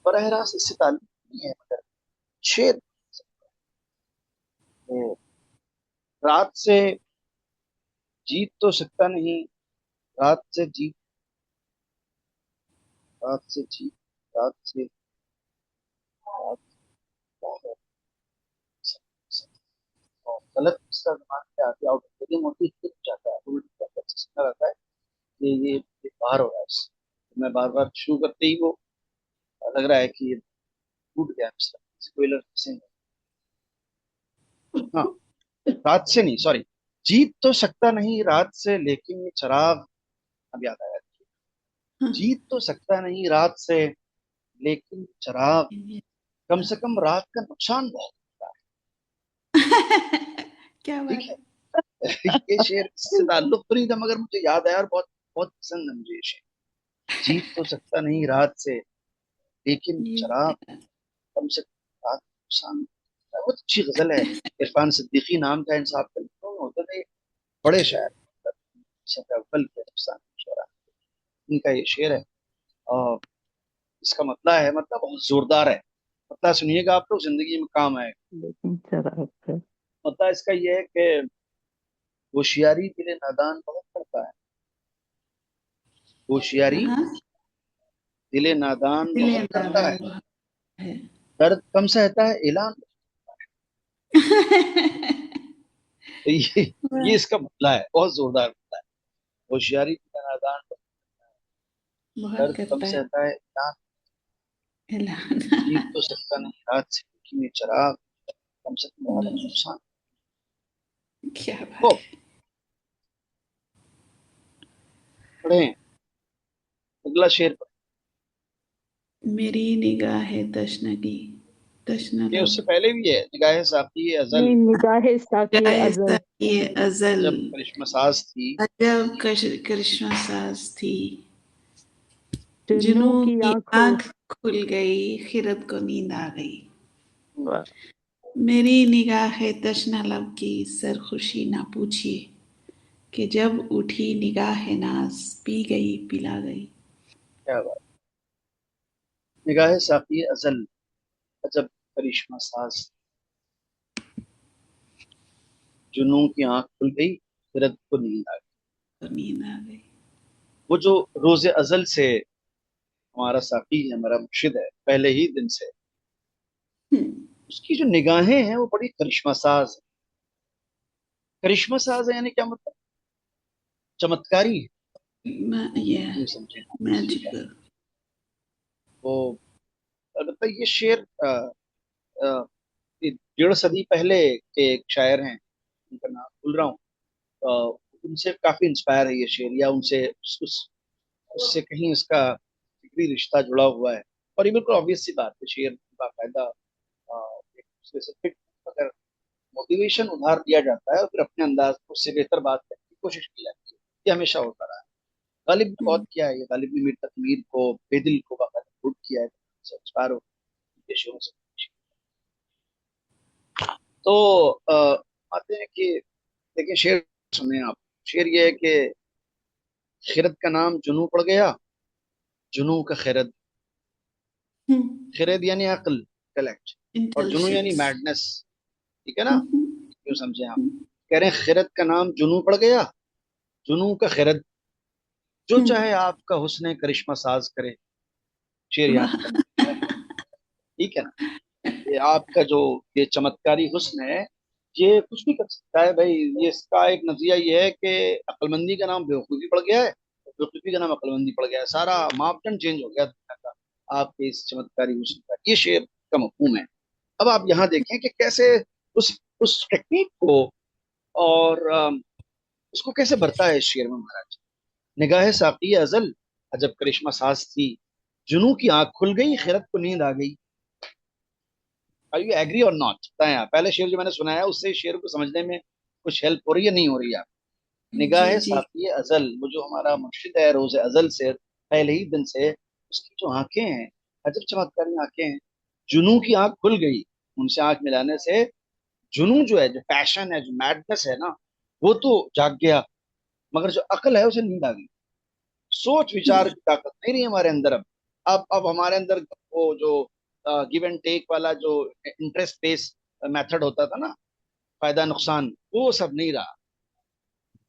बरह रास्त इससे ताल्लुक नहीं है, मगर शेर वो रात से जीत तो सकता नहीं, रात से जीत, रात से जीत, रात से रात, और गलत किस्सा दिमाग में आके आउट ऑफ द मोटिव हो जाता है, तो सिस्टम रहता है कि ये बाहर हो रहा है इससे। तो मैं बार बार शुरू करते ही वो लग रहा है कि ये टूट गया स्पॉइलर से। हाँ, रात से नहीं, सॉरी, जीत तो सकता नहीं रात से लेकिन ये चिराग, अब याद आया, जीत तो सकता नहीं रात से लेकिन चिराग, कम से कम रात का नुकसान बहुत होता क्या है। ठीक बात है। ये शेर से ताल्लुक तो नहीं था, मगर मुझे याद आया और बहुत बहुत पसंद है मुझे ये शेर। जीत तो सकता नहीं रात से लेकिन चिराग, है। कम से कम रात का नुकसान। बहुत अच्छी गजल है। इरफान सिद्दीकी नाम था इन साहब का, तो होते थे बड़े शायर, सफे अव्वल के अफसाने शुरा। इनका ये शेर है, और इसका मतलब है, मतलब बहुत जोरदार है। मतलब सुनिएगा आप लोग, जिंदगी में काम आएगा। लेकिन चिराग मतलब इसका ये है कि होशियारी दिले नादान बहुत करता है, होशियारी हाँ, दिले नादान दिले बहुत करता है, नादान है। दर्द कम सहता है ऐलान। तो ये इसका बदला है, बहुत जोरदार बदला है। होशियारी दिले नादान बहुत दर्द कम करता है सहता है ऐलान। ऐलान। जीत तो सकता नहीं रात से खिड़की में चिराग, कम से कम तुम्हारा नुकसान। क्या बात को है। पढ़े अगला शेर मेरी निगाहें तशनगी, तशना ये उससे लब, पहले भी है, निगाहे साकी अजल, ये निगाहे साकी अजल, ये अजल, जब करिश्मा साज थी, अजब करिश्मा साज थी, जुन्नू जुनून की की आंखों। आंख खुल गई, खिरत को नींद आ गई। वाह। मेरी निगाहें तशना लब की सरखुशी ना पूछिए, कि जब उठी निगाह नाज, पी गई पिला गई। क्या बात। निगाहे साकी अजल, जब करिश्मा साज, जुनून की आंख खुल गई, फिरत को नींद आ गई। तो नींद आ गई। वो जो रोजे अजल से हमारा साकी है, हमारा मुर्शिद है, पहले ही दिन से, उसकी जो निगाहें हैं वो बड़ी करिश्मा साज है। करिश्मा साज है यानी क्या मतलब, चमत्कारी है, ये तुम समझे। ठीक है, मैजिकल। तो अलबत्ता ये शेर अ, ये 1.5 सदी पहले के एक शायर हैं, उनका नाम भूल रहा हूँ। उनसे काफी इंस्पायर है ये शेर, या उनसे उससे कहीं इसका फिक्री रिश्ता जुड़ा हुआ है। और ये बिल्कुल ऑब्वियस सी बात है, शेर बाकायदा एक स्पेसिफिक अगर मोटिवेशन उधार दिया जाता है और फिर अपने अंदाज में उससे बेहतर बात करने की कोशिश की जाती है, ये हमेशा होता रहा है। गालिब ने बहुत किया है, ये गालिब ने मीर तकमीर को, बेदिल को बाकायदा खुद किया है, इंस्पायर हो के शेरों से। तो आते हैं कि देखिए शेर सुने आप। शेर ये है कि खिरद का नाम जुनू पड़ गया, जुनू का खिरद, खिरद यानी अक्ल, इंटेलेक्ट, और जुनू यानी इंटेलिजेंस। मैडनेस। ठीक है ना, क्यों समझे आप। कह रहे हैं खिरद का नाम जुनू पड़ गया, जुनू का खिरद, जो चाहे आपका हुस्न करिश्मा साज करे। शेर यहाँ खत्म हो गया है। ठीक है ना, ये आपका जो ये चमत्कारी हुस्न है, ये कुछ भी कर सकता है भाई। ये इसका एक नजरिया ये है कि अक्लमंदी का नाम बेवकूफी पड़ गया है, बेवकूफी का नाम अक्लमंदी पड़ गया है, सारा मापदंड चेंज हो गया दुनिया का आपके इस चमत्कारी हुस्न का। ये शेर का मफहूम है। अब आप यहाँ देखें कि कैसे उस टेक्निक को और उसको कैसे बरता है इस शेर में महाराज। निगाह साकी अजल, अजब करिश्मा साज थी, जुनू की आंख खुल गई, खिरत को नींद आ गई। आर यू एग्री और नॉट, बताएं आप। पहले शेर जो मैंने सुनाया उससे शेर को समझने में कुछ हेल्प हो रही है, नहीं हो रही है। जी निगाह जी। साकी अजल, वो जो हमारा मुर्शिद है रोज अजल से, पहले ही दिन से, उसकी जो आंखें हैं, अजब चमत्कारी आंखें हैं। जुनू की आंख खुल गई, उनसे आंख मिलाने से जुनू जो है, जो पैशन है, जो मैडनेस है ना, वो तो जाग गया, मगर जो अकल है उसे नींद आ गई। सोच विचार की ताकत नहीं रही हमारे अंदर अब हमारे अंदर वो जो गिव एंड टेक वाला जो इंटरेस्ट बेस मेथड होता था ना, फायदा नुकसान, वो सब नहीं रहा।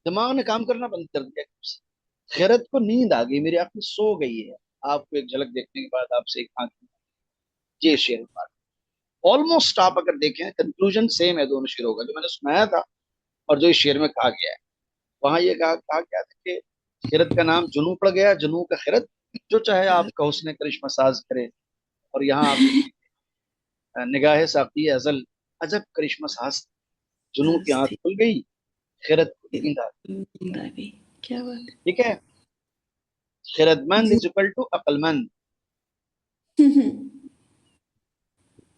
दिमाग ने काम करना बंद कर दिया। खैरत को नींद आ गई, मेरी आंखें सो गई है। आपको एक झलक देखने के बाद आपसे एक आंख, ये शेर बात ऑलमोस्ट आप अगर देखें कंक्लूजन सेम है दोनों शेरों का, जो मैंने सुनाया था और जो इस शेर में कहा गया है। वहां ये कहा गया था कि खिरत का नाम जुनू पड़ गया, जुनू का खिरत, जो चाहे आपका हुस्न करिश्मा साज करे। और यहाँ आप देखें निगाह साकी अजल, अजब करिश्मा साज, जुनू की आंख थी, खुल गई, खिरत को नींद आ गई। नींद आ गई। क्या बात ठीक है, खिरदमंद है। इज इक्वल टू अक्लमंद। जी।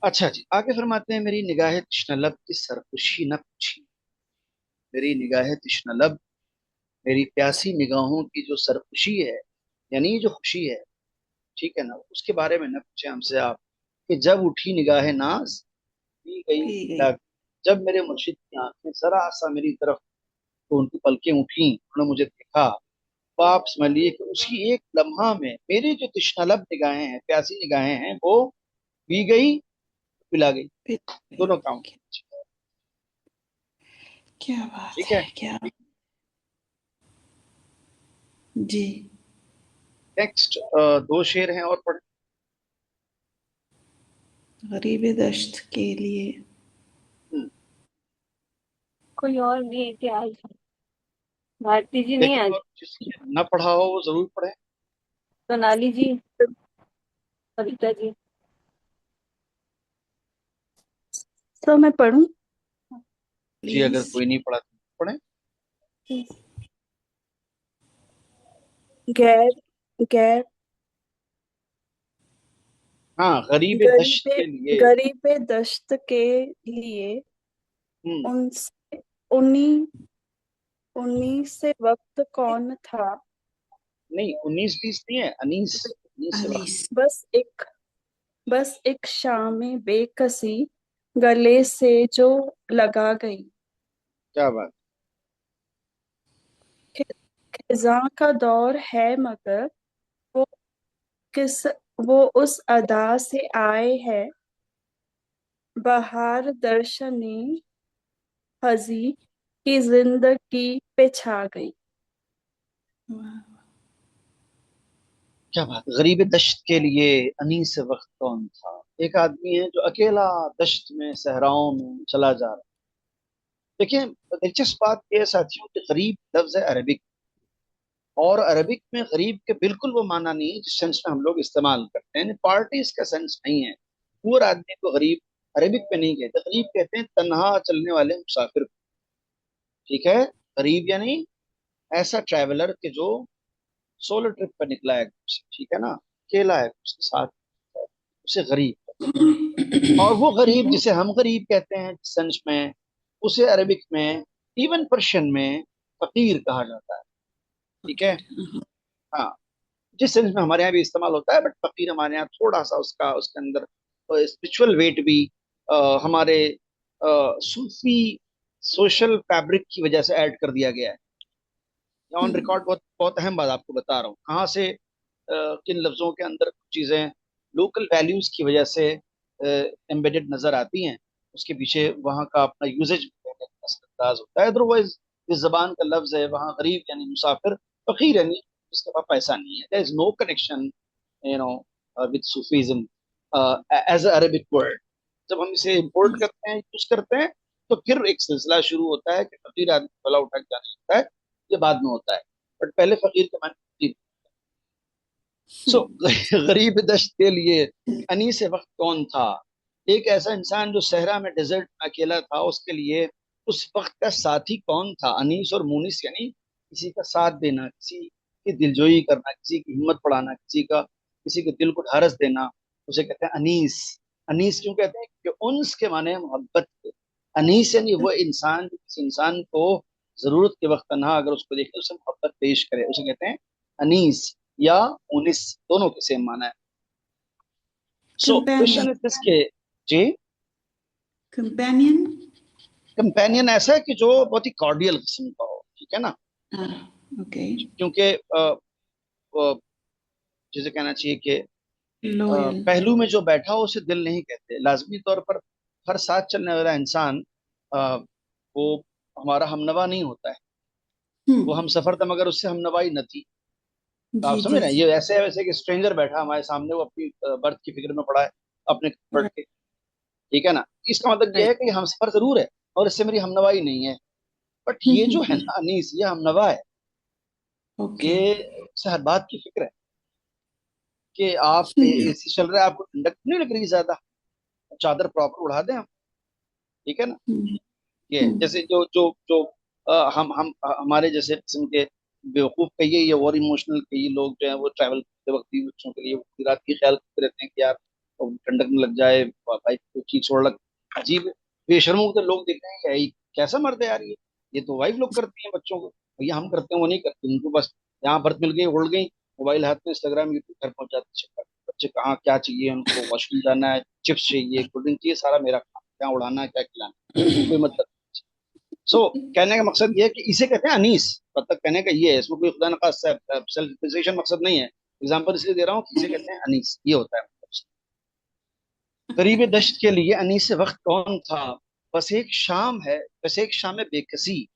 अच्छा जी, आगे फरमाते हैं, मेरी निगाह तशनलब की सरपुशी न पूछी। मेरी निगाह तशनलब, मेरी प्यासी निगाहों की जो सरपुशी है, यानी जो खुशी है, ठीक है ना, उसके बारे में न पूछे हमसे आप, कि जब उठी निगाह नाज, पी गई पी गई। पिला गई। जब मेरे मुर्शिद की आंखें जरा सा मेरी तरफ, तो उनकी पलकें उठी, उन्होंने मुझे देखा, तो आप समझ लिए कि उसी एक लम्हा में मेरी जो तशनलब निगाहें हैं, प्यासी निगाहें हैं, वो पी गई पिला गई, पी दोनों गई। काम। क्या बात ठीक है, है। क्या। जी। नेक्स्ट दो शेर हैं और पढ़। गरीब दश्त के लिए कोई और नहीं है क्या आज? भारती जी नहीं लेकिन आज? और जिसने न पढ़ा हो वो जरूर पढ़े। सोनाली जी, कविता जी। तो मैं पढ़ूं? जी अगर प्लीज। कोई नहीं पढ़ा तो पढ़े। गैर गैर हाँ, गरीब दश्त गरीबे के लिए। गरीबे दश्त के लिए हम्म, उनसे उन्हीं उन्हीं से वक्त कौन था। नहीं 19-20 नहीं है, अनीस। अनीस से वक्त। अनीस। बस एक शाम में बेकसी गले से जो लगा गई। क्या बात। खि- खिज़ां का दौर है मगर वो किस वो उस अदा से आए है। बहार दर्शने हजी की जिंदगी पे छा गई। क्या बात। गरीब दश्त के लिए अनीस से वक्त कौन था। एक आदमी है जो अकेला दश्त में सहराओं में चला जा रहा है। देखिए, दिलचस्प बात यह है साथियों कि गरीब लफ्ज है अरबिक, और अरबिक में गरीब के बिल्कुल वो माना नहीं है जिस सेंस में हम लोग इस्तेमाल करते हैं, पार्टीज का सेंस नहीं है। पूरा आदमी को गरीब अरबिक में नहीं कहते। गरीब कहते हैं तन्हा चलने वाले मुसाफिर को। ठीक है। गरीब यानी ऐसा ट्रैवलर के जो सोलो ट्रिप पर निकला है, ठीक है ना, अकेला है, उसके साथ उसे गरीब। और वो गरीब जिसे हम गरीब कहते हैं सेंस में, उसे अरबिक में, इवन पर्शियन में फकीर कहा जाता है। ठीक है। फकीर। हाँ, जिस सेंस में हमारे यहाँ भी इस्तेमाल होता है, बट फकीर हमारे यहाँ थोड़ा सा उसका उसके अंदर स्पिरिचुअल वेट भी हमारे सूफी सोशल फैब्रिक की वजह से ऐड कर दिया गया है। ऑन रिकॉर्ड बहुत बहुत अहम बात आपको बता रहा हूँ, कहाँ से किन लफ्जों के अंदर कुछ चीजें लोकल वैल्यूज की वजह से एम्बेडेड नजर आती हैं। उसके पीछे वहाँ का अपना यूजेज अंदाज होता है। अदरवाइज इस जबान का लफ्ज है वहाँ गरीब यानी मुसाफिर, फकीर यानी जिसके पास पैसा नहीं है। There is no connection you know with Sufism as Arabic word. जब हम इसे इम्पोर्ट करते हैं, यूज करते हैं, तो फिर एक सिलसिला शुरू होता है कि फकीर आदमी गला उठा के जाने लगता है। ये बाद में होता है, बट पहले फकीर के माने फकीर। सो गरीब दश्त के लिए अनीस वक्त कौन था। एक ऐसा इंसान जो सहरा में डेजर्ट में अकेला था, उसके लिए उस वक्त का साथी कौन था। अनीस और मुनिस यानी किसी का साथ देना, किसी की दिलजोई करना, किसी की हिम्मत बढ़ाना, किसी के दिल को ढारस देना, उसे कहते हैं अनीस। अनीस क्यों कहते हैं कि उन्स के माने मोहब्बत के। अनीस यानी वो इंसान जो किसी इंसान को जरूरत के वक्त तन्हा अगर उसको देखे उसे मोहब्बत पेश करे, उसे कहते हैं अनीस या उनिस, दोनों के सेम माना है। सो कंपेनियन। क्वेश्चन इज दिस के जी। कंपेनियन। कंपेनियन ऐसा है कि जो बहुत ही कॉर्डियल किस्म का हो, ठीक है ना। ओके। क्योंकि जिसे कहना चाहिए कि लॉयल। पहलू में जो बैठा हो उसे दिल नहीं कहते। लाजमी तौर पर हर साथ चलने वाला इंसान वो हमारा हमनवा नहीं होता है। वो हम सफर था मगर उससे हमनवाई न थी। तो आप जी समझ जी रहे हैं, जी। ये ऐसे है वैसे कि स्ट्रेंजर बैठा हमारे सामने, वो अपनी बर्थ की फिक्र में पड़ा है अपने पढ़ राइट। के। ठीक है ना। इसका मतलब ये है कि ये हम सफर जरूर है और इससे मेरी हमनवाई नहीं है। बट ये जो है ना अनीस, ये हमनवा है। ओके। ये से हर बात की फिक्र है कि आप एसी चल रहा है, आपको ठंडक नहीं लग रही ज्यादा, चादर प्रॉपर उड़ा दें हम। ठीक है ना। ये जैसे जो जो जो हम हमारे जैसे किस्म के बेवकूफ कहिए या और इमोशनल कहिए लोग जो है, वो ट्रैवल करते वक्त भी बच्चों के लिए वो पूरी रात की ख्याल करते रहते हैं कि यार ठंडक न लग जाए, भाई को चीज छोड़ लग। अजीब बेशर्मों को तो लोग देख रहे हैं कि "ऐ, कैसा मर्द है यार ये तो वाइफ लोग करती हैं बच्चों को, भैया हम करते हैं वो नहीं करते। उनको बस यहाँ बर्फ मिल गई, उड़ गई, मोबाइल हाथ में, इंस्टाग्राम यूट्यूब, घर पहुंच जाते हैं। बच्चे कहाँ क्या चाहिए उनको, वॉशरूम जाना है, चिप्स चाहिए, कोल्ड ड्रिंक चाहिए, सारा मेरा काम, क्या उड़ाना है क्या खिलाना है, कोई मतलब। सो कहने का मकसद ये है कि इसे कहते हैं अनीस। मतलब कहने का ये है, इसमें कोई खुदा न खास्ता सेल्फ मकसद नहीं है। एग्जाम्पल इसलिए दे रहा हूँ कि इसे कहते हैं अनीस, ये होता है मतलब। गरीब दश्त के लिए अनीस से वक्त कौन था। बस एक शाम है बेकसी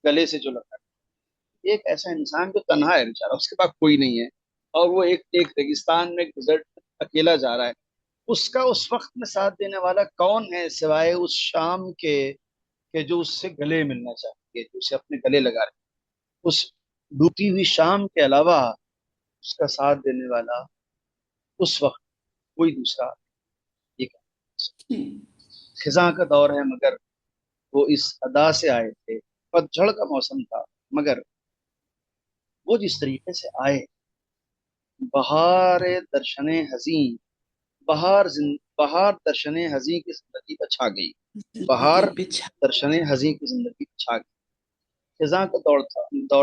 गले से जो लगा। एक ऐसा इंसान जो तन्हा है बेचारा, उसके पास कोई नहीं है, और वो एक एक रेगिस्तान में डिजर्ट अकेला जा रहा है, उसका उस वक्त में साथ देने वाला कौन है सिवाय उस शाम के जो उससे गले मिलना चाहती है, जो उसे अपने गले लगा रहे, उस डूबती हुई शाम के अलावा उसका साथ देने वाला उस वक्त कोई दूसरा एक खिजा का दौर है मगर वो इस अदा से आए थे, पतझड़ का मौसम था मगर वो जिस तरीके से आए, बहार दर्शने हजी, बहार दर्शने हजी की जिंदगी पर छा गई, जिंदगी बहार पे छा दर्शने हजी की जिंदगी पर छा गई। खिजा का दौर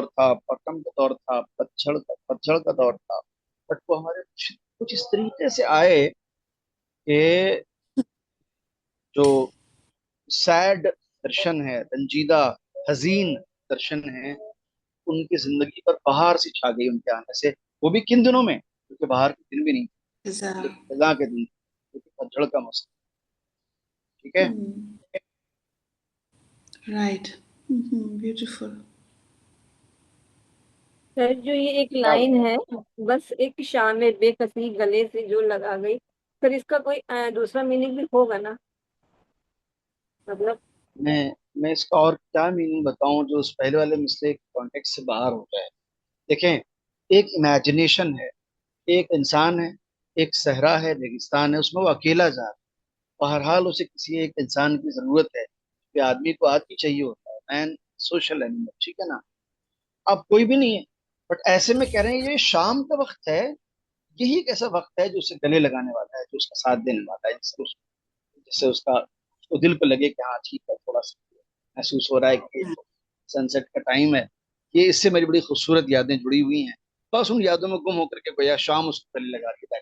था, पतम का दौर था, पतझड़ का दौर था, बट वो हमारे कुछ इस तरीके से आए कि जो सैड दर्शन है, रंजीदा हजीन दर्शन है, उनकी जिंदगी पर बाहर से छा गई उनके आने से। वो भी किन दिनों में, क्योंकि बाहर के दिन भी नहीं, खिजा। खजा के दिन, क्योंकि पतझड़ का मौसम। ठीक है। राइट। ब्यूटीफुल। सर जो ये एक क्या लाइन है, बस एक शाम बेकसी गले से जो लगा गई, सर इसका कोई दूसरा मीनिंग भी होगा ना, मतलब। मैं इसका और क्या मीनिंग बताऊं जो उस पहले वाले मिस्टेक कॉन्टेक्स्ट से बाहर हो जाए। देखें, एक इमेजिनेशन है, एक इंसान है, एक सहरा है, रेगिस्तान है, उसमें वो अकेला जा रहा है। बहरहाल उसे किसी एक इंसान की जरूरत है, कि आदमी को आदमी चाहिए होता है, मैन सोशल एनिमल, ठीक है ना। अब कोई भी नहीं है, बट ऐसे में कह रहे हैं ये शाम का वक्त है, यही एक ऐसा वक्त है जो उसे गले लगाने वाला है, जो उसका साथ देने वाला है, जिससे उसका उसको दिल पे लगे कि हाँ ठीक है, थोड़ा सा महसूस हो रहा है कि सनसेट का टाइम है, ये इससे मेरी बड़ी खूबसूरत यादें जुड़ी हुई हैं। बस उन यादों में गुम होकर के गोया शाम उसको गले लगा रही है,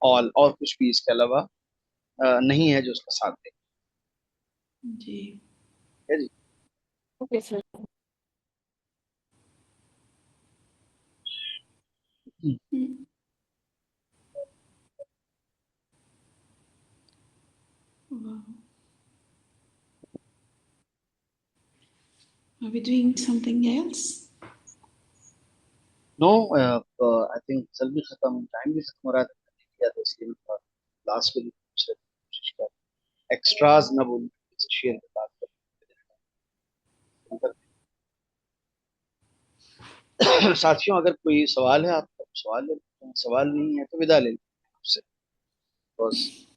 ऑल, और कुछ भी इसके अलावा नहीं है जो उसका साथ दे। जी। है जी। Okay sir. Hmm. Wow. Are we doing something else? No, I think जल भी खत्म, टाइम भी खत्म हो रहा था, किया तो इसलिए लास्ट में कोशिश कर एक्स्ट्राज ना बोल शेयर में बात कर। साथियों, अगर कोई सवाल है आपका, सवाल है, सवाल नहीं है तो विदा ले लेते हैं आपसे, बस।